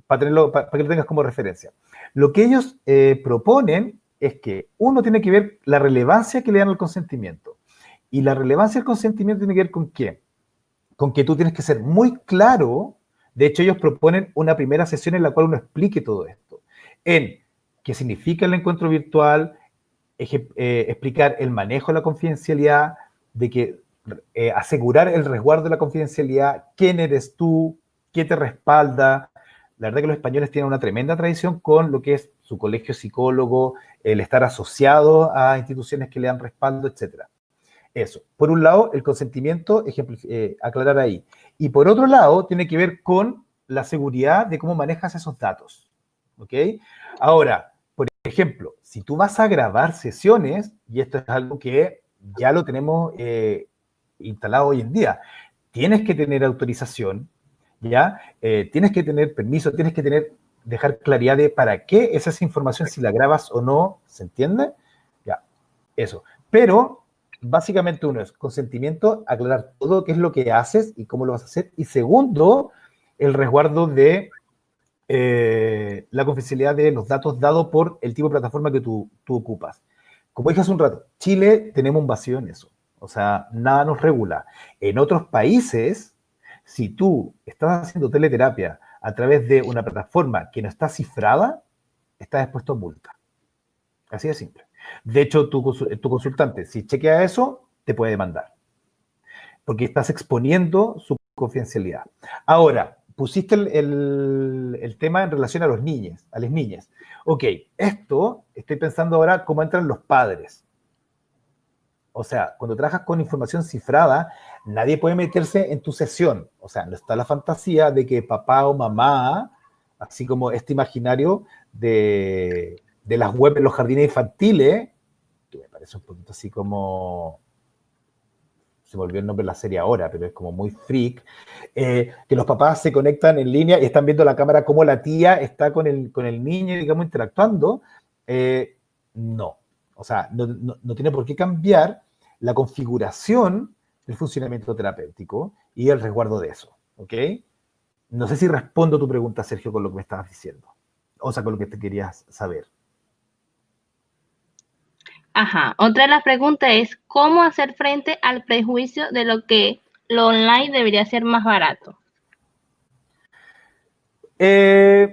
Speaker 1: Para que lo tengas como referencia. Lo que ellos proponen es que uno tiene que ver la relevancia que le dan al consentimiento. Y la relevancia del consentimiento tiene que ver con qué? Con que tú tienes que ser muy claro. De hecho, ellos proponen una primera sesión en la cual uno explique todo esto. En qué significa el encuentro virtual, explicar el manejo de la confidencialidad, de que asegurar el resguardo de la confidencialidad, quién eres tú, qué te respalda. La verdad que los españoles tienen una tremenda tradición con lo que es su colegio psicólogo, el estar asociado a instituciones que le dan respaldo, etc. Eso. Por un lado, el consentimiento, aclarar ahí. Y por otro lado, tiene que ver con la seguridad de cómo manejas esos datos. ¿Ok? Ahora, por ejemplo, si tú vas a grabar sesiones, y esto es algo que ya lo tenemos instalado hoy en día, tienes que tener autorización, ¿ya? Tienes que tener permiso, tienes que dejar claridad de para qué es esa información, si la grabas o no, ¿se entiende? Ya, eso. Pero, básicamente uno es consentimiento, aclarar todo qué es lo que haces y cómo lo vas a hacer. Y segundo, el resguardo de la confidencialidad de los datos dado por el tipo de plataforma que tú ocupas. Como dije hace un rato, Chile tenemos un vacío en eso. O sea, nada nos regula. En otros países, si tú estás haciendo teleterapia a través de una plataforma que no está cifrada, estás expuesto a multa. Así de simple. De hecho, tu consultante, si chequea eso, te puede demandar. Porque estás exponiendo su confidencialidad. Ahora, pusiste el tema en relación a los niños, a las niñas. Ok, esto, estoy pensando ahora cómo entran los padres. O sea, cuando trabajas con información cifrada, nadie puede meterse en tu sesión. O sea, no está la fantasía de que papá o mamá, así como este imaginario de las webs en los jardines infantiles, que me parece un poquito así como... se volvió el nombre de la serie ahora, pero es como muy freak, que los papás se conectan en línea y están viendo la cámara como la tía está con el niño, digamos, interactuando. No. O sea, no tiene por qué cambiar la configuración del funcionamiento terapéutico y el resguardo de eso, ¿ok? No sé si respondo tu pregunta, Sergio, con lo que me estabas diciendo. O sea, con lo que te querías saber.
Speaker 3: Ajá. Otra de las preguntas es, ¿cómo hacer frente al prejuicio de lo online debería ser más barato?
Speaker 1: ¿Es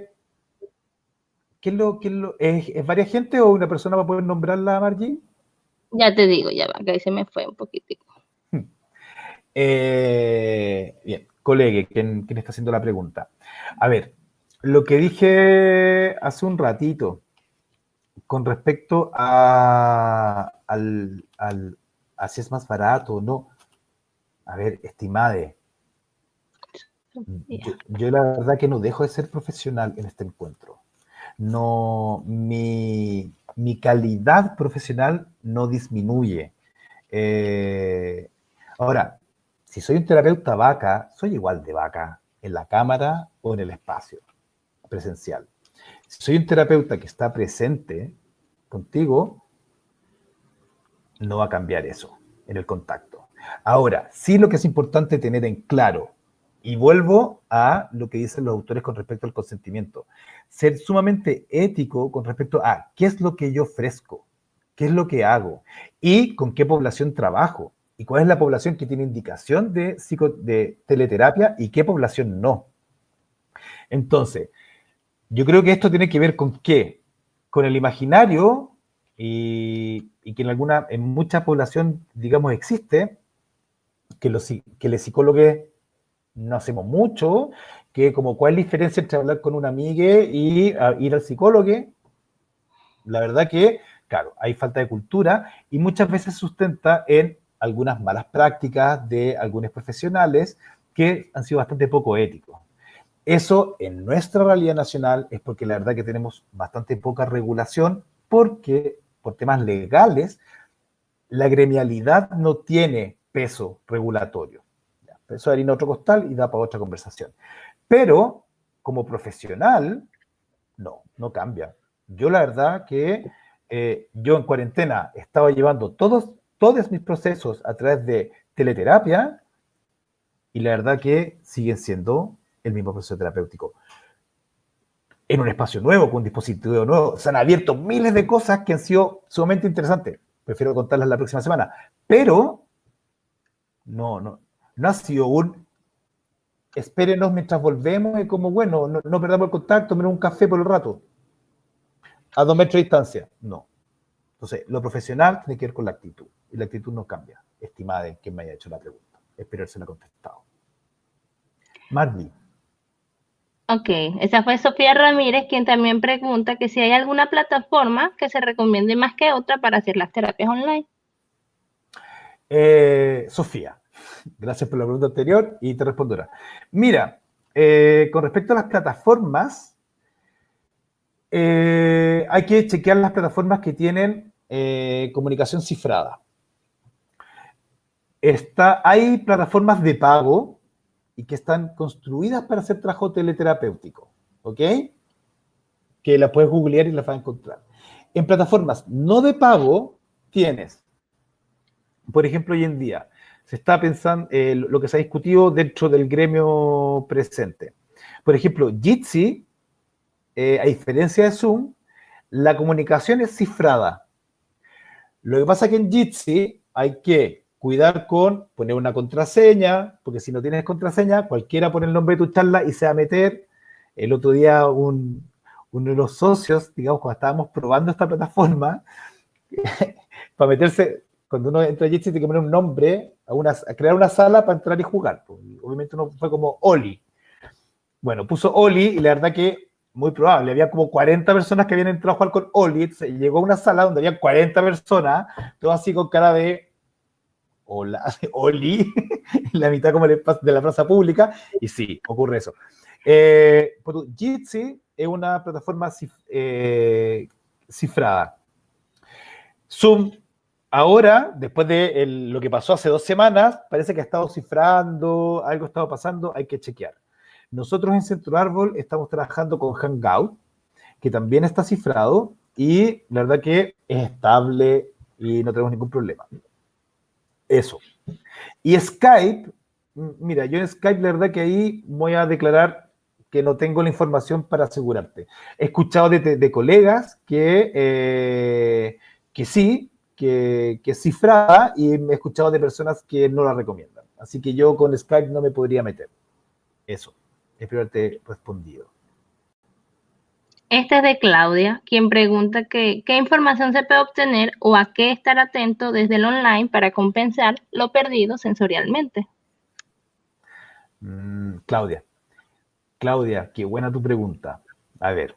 Speaker 1: varias gente o una persona va a poder nombrarla, Margie?
Speaker 3: Ya te digo, ya va, que ahí se me fue un poquitico.
Speaker 1: Bien, colega, ¿quién está haciendo la pregunta? A ver, lo que dije hace un ratito con respecto a si es más barato o no. A ver, estimade, yo la verdad que no dejo de ser profesional en este encuentro. No, mi calidad profesional no disminuye. Ahora, si soy un terapeuta vaca, soy igual de vaca en la cámara o en el espacio presencial. Si soy un terapeuta que está presente contigo, no va a cambiar eso en el contacto. Ahora, sí lo que es importante tener en claro, y vuelvo a lo que dicen los autores con respecto al consentimiento, ser sumamente ético con respecto a qué es lo que yo ofrezco, qué es lo que hago y con qué población trabajo y cuál es la población que tiene indicación de teleterapia y qué población no. Entonces, yo creo que esto tiene que ver con qué, con el imaginario y que en mucha población, digamos, existe, que los psicólogos no hacemos mucho, que como cuál es la diferencia entre hablar con un amigue y ir al psicólogo. La verdad que, claro, hay falta de cultura y muchas veces sustenta en algunas malas prácticas de algunos profesionales que han sido bastante poco éticos. Eso en nuestra realidad nacional es porque la verdad que tenemos bastante poca regulación porque por temas legales la gremialidad no tiene peso regulatorio. Eso harina otro costal y da para otra conversación. Pero como profesional, no cambia. Yo la verdad que yo en cuarentena estaba llevando todos mis procesos a través de teleterapia y la verdad que siguen siendo el mismo proceso terapéutico. En un espacio nuevo, con un dispositivo nuevo, se han abierto miles de cosas que han sido sumamente interesantes. Prefiero contarlas la próxima semana. Pero no ha sido un espérenos mientras volvemos y como, bueno, no perdamos el contacto, menos un café por el rato. A 2 metros de distancia. No. Entonces, lo profesional tiene que ver con la actitud. Y la actitud no cambia, estimada de quien me haya hecho la pregunta. Espero haberse contestado. Marley.
Speaker 3: Ok, esa fue Sofía Ramírez, quien también pregunta que si hay alguna plataforma que se recomiende más que otra para hacer las terapias online.
Speaker 1: Sofía, gracias por la pregunta anterior y te responderá. Mira, con respecto a las plataformas, hay que chequear las plataformas que tienen comunicación cifrada. Hay plataformas de pago y que están construidas para hacer trabajo teleterapéutico, ¿ok? Que las puedes googlear y las vas a encontrar. En plataformas no de pago tienes, por ejemplo, hoy en día, se está pensando lo que se ha discutido dentro del gremio presente. Por ejemplo, Jitsi, a diferencia de Zoom, la comunicación es cifrada. Lo que pasa es que en Jitsi hay que cuidar con poner una contraseña, porque si no tienes contraseña, cualquiera pone el nombre de tu charla y se va a meter. El otro día uno de los socios, digamos, cuando estábamos probando esta plataforma, para meterse, cuando uno entra a Jitsi tiene que poner un nombre, a crear una sala para entrar y jugar. Obviamente uno fue como Oli. Bueno, puso Oli y la verdad que muy probable, había como 40 personas que habían entrado a jugar con Oli, llegó a una sala donde había 40 personas, todas así con cara de hola, Oli, en la mitad como de la plaza pública, y sí, ocurre eso. Jitsi es una plataforma cifrada. Zoom, ahora, después de lo que pasó hace 2 semanas, parece que ha estado cifrando, algo ha estado pasando, hay que chequear. Nosotros en Centro Árbol estamos trabajando con Hangout, que también está cifrado, y la verdad que es estable y no tenemos ningún problema. Eso. Y Skype, mira, yo en Skype la verdad que ahí voy a declarar que no tengo la información para asegurarte. He escuchado de colegas que sí, que es cifrada, y he escuchado de personas que no la recomiendan. Así que yo con Skype no me podría meter. Eso, espero haberte respondido.
Speaker 3: Esta es de Claudia, quien pregunta qué información se puede obtener o a qué estar atento desde el online para compensar lo perdido sensorialmente.
Speaker 1: Claudia, qué buena tu pregunta. A ver,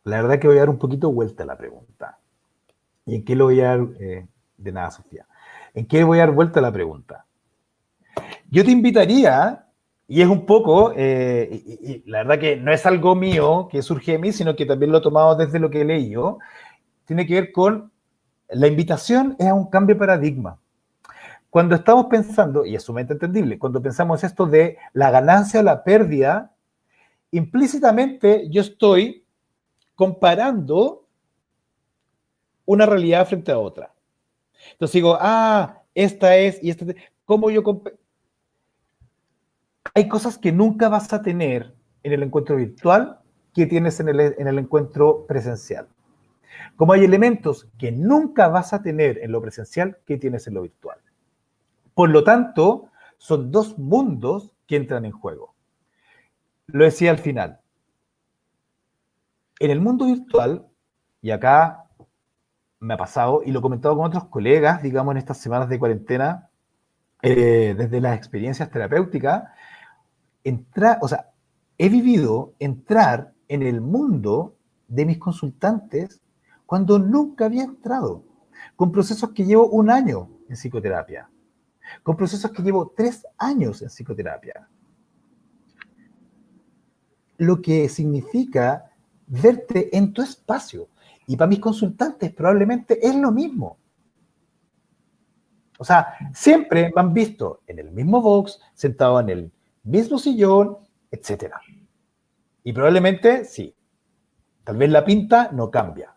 Speaker 1: la verdad que voy a dar un poquito vuelta a la pregunta. ¿Y en qué lo voy a dar? De nada, Sofía. ¿En qué voy a dar vuelta a la pregunta? Yo te invitaría, y es un poco, y la verdad que no es algo mío que surge de mí, sino que también lo he tomado desde lo que he leído, tiene que ver con la invitación es a un cambio de paradigma. Cuando estamos pensando, y es sumamente entendible, cuando pensamos esto de la ganancia o la pérdida, implícitamente yo estoy comparando una realidad frente a otra. Entonces digo, esta es, y esta es, ¿cómo yo hay cosas que nunca vas a tener en el encuentro virtual que tienes en el encuentro presencial. Como hay elementos que nunca vas a tener en lo presencial que tienes en lo virtual. Por lo tanto, son 2 mundos que entran en juego. Lo decía al final, En el mundo virtual, y acá me ha pasado, y lo he comentado con otros colegas, digamos, en estas semanas de cuarentena, desde las experiencias terapéuticas, o sea, he vivido entrar en el mundo de mis consultantes cuando nunca había entrado, con procesos que llevo 1 año en psicoterapia, con procesos que llevo 3 años en psicoterapia. Lo que significa verte en tu espacio. Y para mis consultantes probablemente es lo mismo. O sea, siempre me han visto en el mismo box, sentado en el mismo sillón, etc. Y probablemente sí, tal vez la pinta no cambia.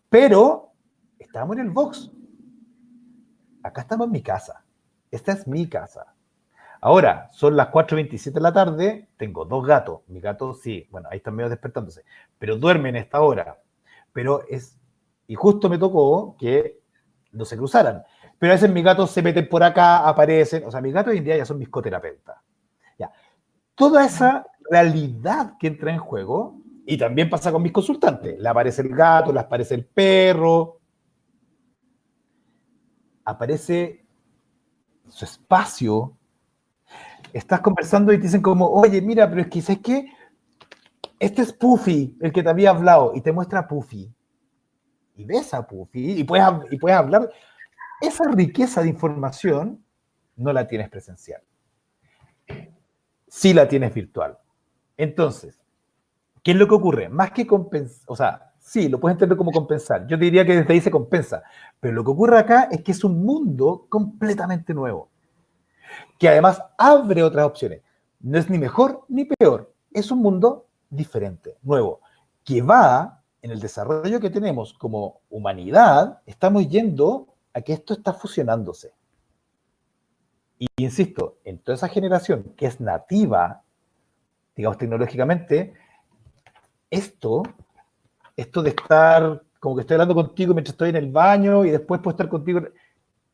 Speaker 1: Pero estamos en el box. Acá estamos en mi casa. Esta es mi casa. Ahora, son las 4:27 de la tarde, tengo 2 gatos. Mi gato sí, bueno, ahí están medio despertándose, pero duermen a esta hora. Y justo me tocó que no se cruzaran. Pero a veces mis gatos se meten por acá, aparecen. O sea, mis gatos hoy en día ya son mis coterapeutas. Ya. Toda esa realidad que entra en juego, y también pasa con mis consultantes. Le aparece el gato, le aparece el perro, aparece su espacio. Estás conversando y te dicen como, oye, mira, pero es que, ¿sabes qué? Este es Puffy, el que te había hablado, y te muestra a Puffy. Y ves a Puffy, y puedes hablar. Esa riqueza de información no la tienes presencial. Sí la tienes virtual. Entonces, ¿qué es lo que ocurre? Más que compensar, o sea, sí, lo puedes entender como compensar. Yo te diría que desde ahí se compensa. Pero lo que ocurre acá es que es un mundo completamente nuevo, que además abre otras opciones. No es ni mejor ni peor. Es un mundo diferente, nuevo, que va en el desarrollo que tenemos como humanidad, estamos yendo a que esto está fusionándose. Y insisto, en toda esa generación que es nativa, digamos tecnológicamente, esto de estar, como que estoy hablando contigo mientras estoy en el baño y después puedo estar contigo,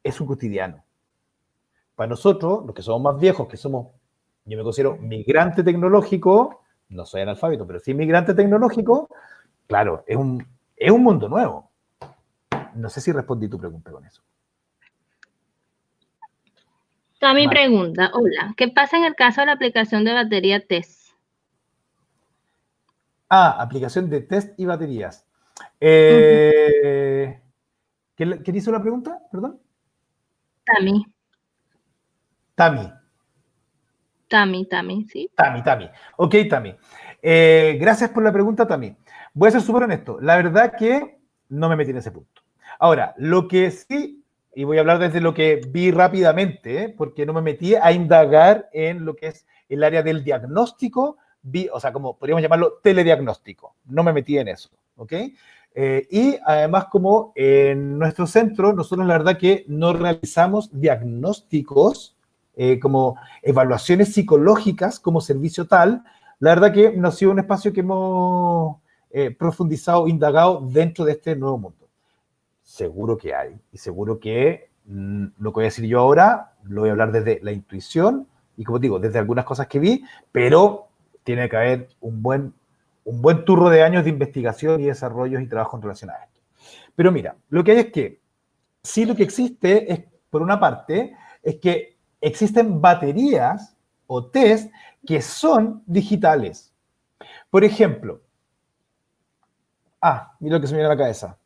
Speaker 1: es un cotidiano. Para nosotros, los que somos más viejos, que somos, yo me considero migrante tecnológico, no soy analfabeto, pero sí migrante tecnológico, claro, es un mundo nuevo. No sé si respondí tu pregunta con eso.
Speaker 3: Mi pregunta, hola, ¿qué pasa en el caso de la aplicación de batería test?
Speaker 1: Aplicación de test y baterías. ¿Quién hizo la pregunta? Perdón.
Speaker 3: Tami.
Speaker 1: Tami.
Speaker 3: Tami, ¿sí?
Speaker 1: Tami. Ok, Tami. Gracias por la pregunta, Tami. Voy a ser súper honesto. La verdad que no me metí en ese punto. Ahora, lo que sí, y voy a hablar desde lo que vi rápidamente, porque no me metí a indagar en lo que es el área del diagnóstico, o sea, como podríamos llamarlo telediagnóstico. No me metí en eso, ¿ok? Y además, como en nuestro centro, nosotros la verdad que no realizamos diagnósticos como evaluaciones psicológicas como servicio tal. La verdad que no ha sido un espacio que hemos profundizado, indagado dentro de este nuevo mundo. Seguro que hay, y seguro que lo que voy a decir yo ahora lo voy a hablar desde la intuición y, como digo, desde algunas cosas que vi, pero tiene que haber un buen turro de años de investigación y desarrollos y trabajo en relación a esto. Pero mira, lo que hay es que sí, lo que existe es, por una parte, es que existen baterías o test que son digitales. Por ejemplo, mira lo que se me viene a la cabeza.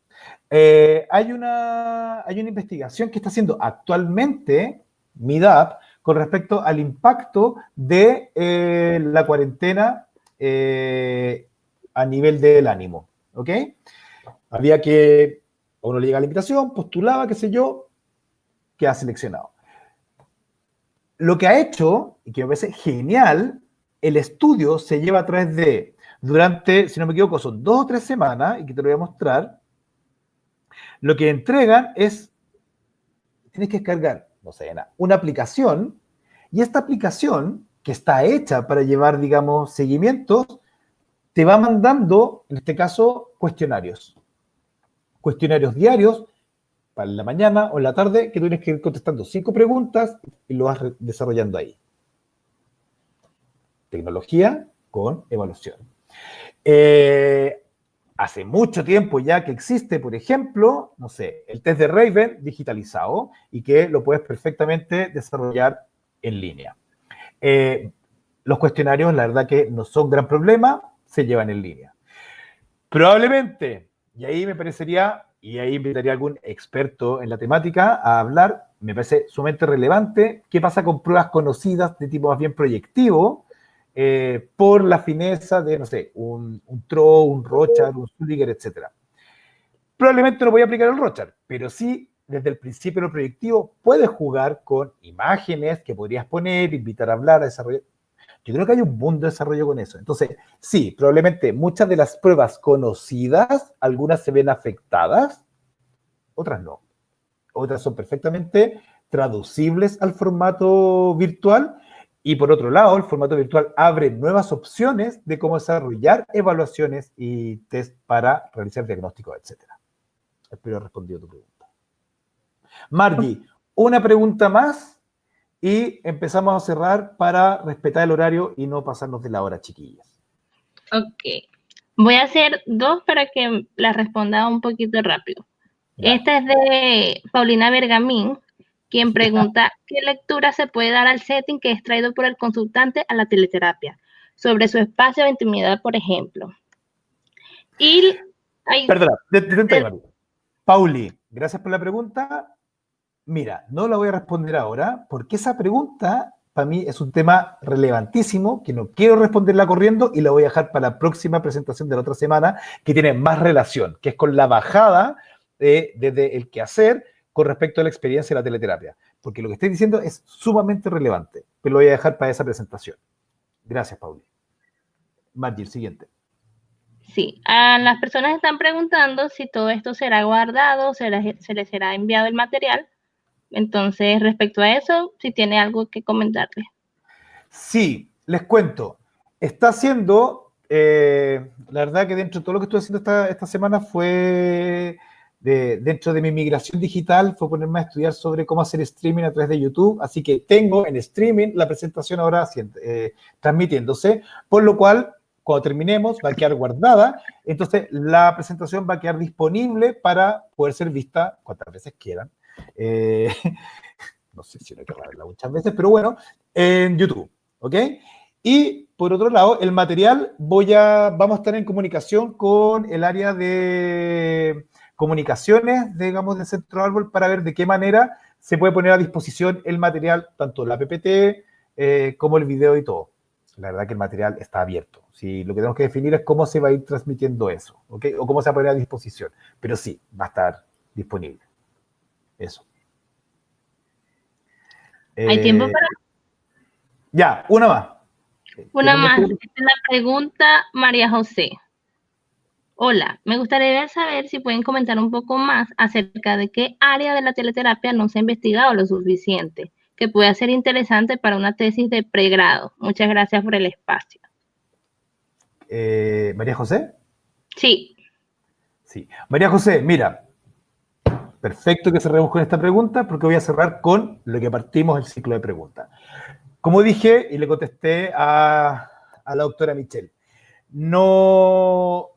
Speaker 1: Hay una investigación que está haciendo actualmente MIDAP con respecto al impacto de la cuarentena a nivel del ánimo, ¿ok? Había que, a uno le llega la invitación, postulaba, qué sé yo, queda seleccionado. Lo que ha hecho, y que me parece genial, el estudio se lleva a través de, durante, si no me equivoco, son 2 o 3 semanas, y que te lo voy a mostrar. Lo que entregan es, tienes que descargar, no sé, una aplicación, y esta aplicación, que está hecha para llevar, digamos, seguimientos, te va mandando, en este caso, cuestionarios diarios, para la mañana o en la tarde, que tú tienes que ir contestando 5 preguntas y lo vas desarrollando ahí. Tecnología con evaluación. hace mucho tiempo ya que existe, por ejemplo, no sé, el test de Raven digitalizado y que lo puedes perfectamente desarrollar en línea. Los cuestionarios, la verdad que no son gran problema, se llevan en línea. Probablemente, y ahí me parecería, y ahí invitaría a algún experto en la temática a hablar, me parece sumamente relevante, qué pasa con pruebas conocidas de tipo más bien proyectivo, por la fineza de, no sé, un Tro, un Rochard, un Zülliger, etc. Probablemente no voy a aplicar el Rochard, pero sí, desde el principio del proyectivo, puedes jugar con imágenes que podrías poner, invitar a hablar, a desarrollar. Yo creo que hay un mundo de desarrollo con eso. Entonces, sí, probablemente muchas de las pruebas conocidas, algunas se ven afectadas, otras no. Otras son perfectamente traducibles al formato virtual. Y por otro lado, el formato virtual abre nuevas opciones de cómo desarrollar evaluaciones y test para realizar diagnósticos, etc. Espero haber respondido a tu pregunta. Margie, una pregunta más y empezamos a cerrar para respetar el horario y no pasarnos de la hora, chiquillas.
Speaker 3: Ok. Voy a hacer dos para que las responda un poquito rápido.
Speaker 1: Ya.
Speaker 3: Esta es de Paulina Bergamín, quien pregunta qué lectura se puede dar al setting que es traído por el consultante a la teleterapia, sobre su espacio de intimidad, por ejemplo. Y hay...
Speaker 1: Perdona, detente ahí, María. Pauli, gracias por la pregunta. Mira, no la voy a responder ahora porque esa pregunta para mí es un tema relevantísimo que no quiero responderla corriendo y la voy a dejar para la próxima presentación de la otra semana que tiene más relación, que es con la bajada desde el quehacer con respecto a la experiencia de la teleterapia. Porque lo que estoy diciendo es sumamente relevante, pero lo voy a dejar para esa presentación. Gracias, Pauli. Margie, siguiente.
Speaker 3: Sí, a las personas están preguntando si todo esto será guardado, se les será enviado el material. Entonces, respecto a eso, si tiene algo que comentarle.
Speaker 1: Sí, les cuento. Está haciendo, la verdad que dentro de todo lo que estuve haciendo esta semana fue, dentro de mi migración digital, fue ponerme a estudiar sobre cómo hacer streaming a través de YouTube. Así que tengo en streaming la presentación ahora transmitiéndose, por lo cual, cuando terminemos, va a quedar guardada. Entonces, la presentación va a quedar disponible para poder ser vista cuantas veces quieran. No sé si hay que verla muchas veces, pero bueno, en YouTube, ¿ok? Y por otro lado, el material vamos a estar en comunicación con el área de comunicaciones, digamos, del Centro Árbol para ver de qué manera se puede poner a disposición el material, tanto la PPT como el video y todo. La verdad que el material está abierto. Sí, lo que tenemos que definir es cómo se va a ir transmitiendo eso, ¿ok? O cómo se va a poner a disposición. Pero sí, va a estar disponible. Eso.
Speaker 3: ¿Hay tiempo para...?
Speaker 1: Ya, una más.
Speaker 3: Una más. Esta es la pregunta María José. Hola, me gustaría saber si pueden comentar un poco más acerca de qué área de la teleterapia no se ha investigado lo suficiente, que pueda ser interesante para una tesis de pregrado. Muchas gracias por el espacio.
Speaker 1: ¿María José?
Speaker 3: Sí.
Speaker 1: Sí. María José, mira, perfecto que cerremos con esta pregunta porque voy a cerrar con lo que partimos el ciclo de preguntas. Como dije y le contesté a la doctora Michelle, no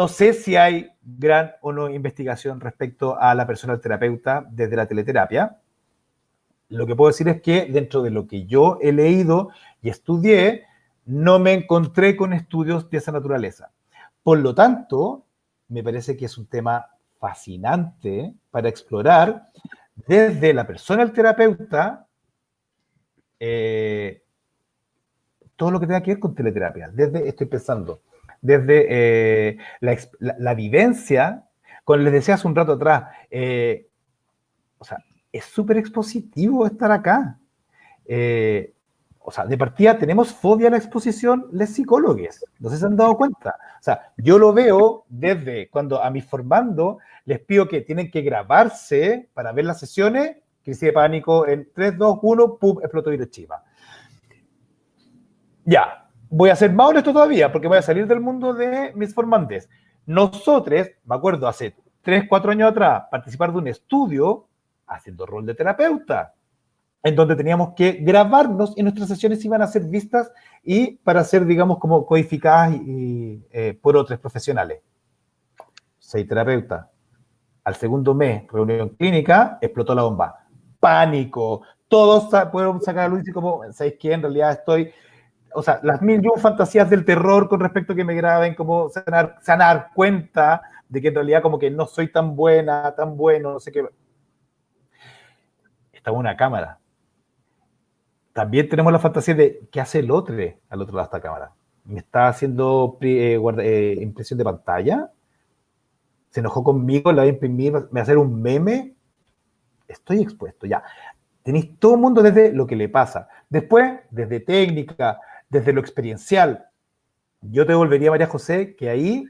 Speaker 1: sé si hay gran o no investigación respecto a la personal terapeuta desde la teleterapia. Lo que puedo decir es que dentro de lo que yo he leído y estudié, no me encontré con estudios de esa naturaleza. Por lo tanto, me parece que es un tema fascinante para explorar desde la personal terapeuta todo lo que tenga que ver con teleterapia. Estoy pensando, desde la vivencia, como les decía hace un rato atrás, o sea, es súper expositivo estar acá. O sea, de partida tenemos fobia a la exposición los psicólogos, no sé si se han dado cuenta. O sea, yo lo veo desde cuando a mis formandos les pido que tienen que grabarse para ver las sesiones, crisis de pánico en 3, 2, 1, pum, explotó Hiroshima. Ya, voy a ser más honesto todavía, porque voy a salir del mundo de mis formantes. Nosotros, me acuerdo, hace 3, 4 años atrás, participar de un estudio haciendo rol de terapeuta, en donde teníamos que grabarnos y nuestras sesiones iban a ser vistas y para ser, digamos, como codificadas por otros profesionales. 6 terapeutas. Al segundo mes, reunión clínica, explotó la bomba. Pánico. Todos pueden sacar a Luis y como, ¿sabéis qué? En realidad estoy... O sea, las mil y un fantasías del terror con respecto a que me graben, como se van a dar cuenta de que en realidad como que no soy tan buena, tan bueno, no sé qué. Estaba una cámara. También tenemos la fantasía de qué hace el otro al otro lado de esta cámara. ¿Me está haciendo impresión de pantalla? ¿Se enojó conmigo? ¿La va a imprimir? ¿Me va a hacer un meme? Estoy expuesto, ya. Tenéis todo el mundo desde lo que le pasa. Después, desde técnica, desde lo experiencial. Yo te volvería, María José, que ahí,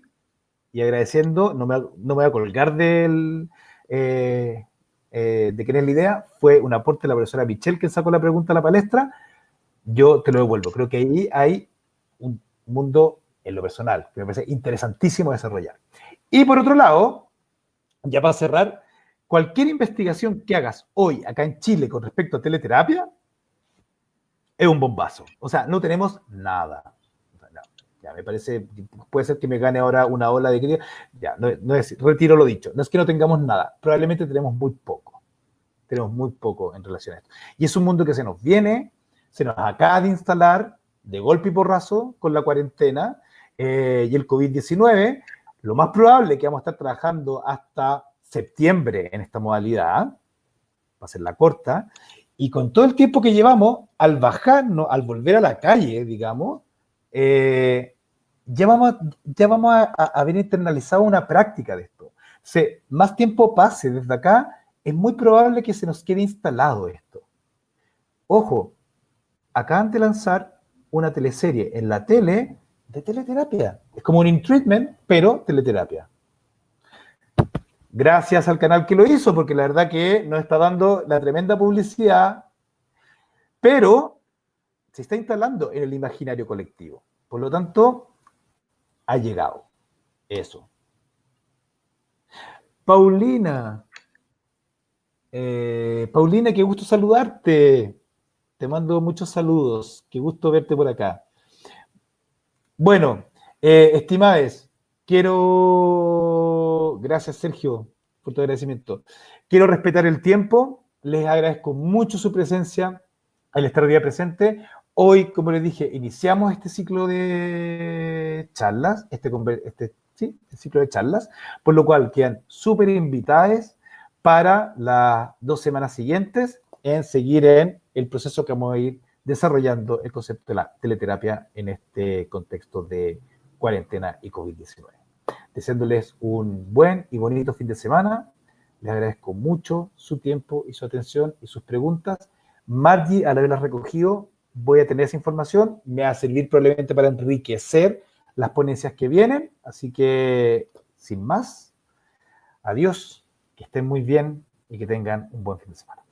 Speaker 1: y agradeciendo, no me voy a colgar de quién es la idea, fue un aporte de la profesora Michelle que sacó la pregunta a la palestra. Yo te lo devuelvo. Creo que ahí hay un mundo en lo personal que me parece interesantísimo desarrollar. Y por otro lado, ya para cerrar, cualquier investigación que hagas hoy acá en Chile con respecto a teleterapia es un bombazo. O sea, no tenemos nada. O sea, no, ya me parece, puede ser que me gane ahora una ola de crítica. Ya, no es, retiro lo dicho. No es que no tengamos nada. Probablemente tenemos muy poco. Tenemos muy poco en relación a esto. Y es un mundo que se nos viene, se nos acaba de instalar de golpe y porrazo con la cuarentena y el COVID-19. Lo más probable es que vamos a estar trabajando hasta septiembre en esta modalidad, va a ser la corta, y con todo el tiempo que llevamos, al bajarnos, al volver a la calle, digamos, ya vamos a haber internalizado una práctica de esto. Más tiempo pase desde acá, es muy probable que se nos quede instalado esto. Ojo, acaban de lanzar una teleserie en la tele de teleterapia. Es como un in-treatment, pero teleterapia. Gracias al canal que lo hizo, porque la verdad que nos está dando la tremenda publicidad, pero se está instalando en el imaginario colectivo. Por lo tanto, ha llegado eso. Paulina, qué gusto saludarte. Te mando muchos saludos. Qué gusto verte por acá. Bueno, estimadas, gracias Sergio por tu agradecimiento. Quiero respetar el tiempo. Les agradezco mucho su presencia, al estar hoy día presente. Hoy, como les dije, iniciamos este ciclo de charlas, este ciclo de charlas, por lo cual quedan súper invitadas para las 2 semanas siguientes en seguir en el proceso que vamos a ir desarrollando el concepto de la teleterapia en este contexto de cuarentena y COVID-19. Deseándoles un buen y bonito fin de semana. Les agradezco mucho su tiempo y su atención y sus preguntas. Margie, al haberlas recogido, voy a tener esa información. Me va a servir probablemente para enriquecer las ponencias que vienen. Así que, sin más, adiós, que estén muy bien y que tengan un buen fin de semana.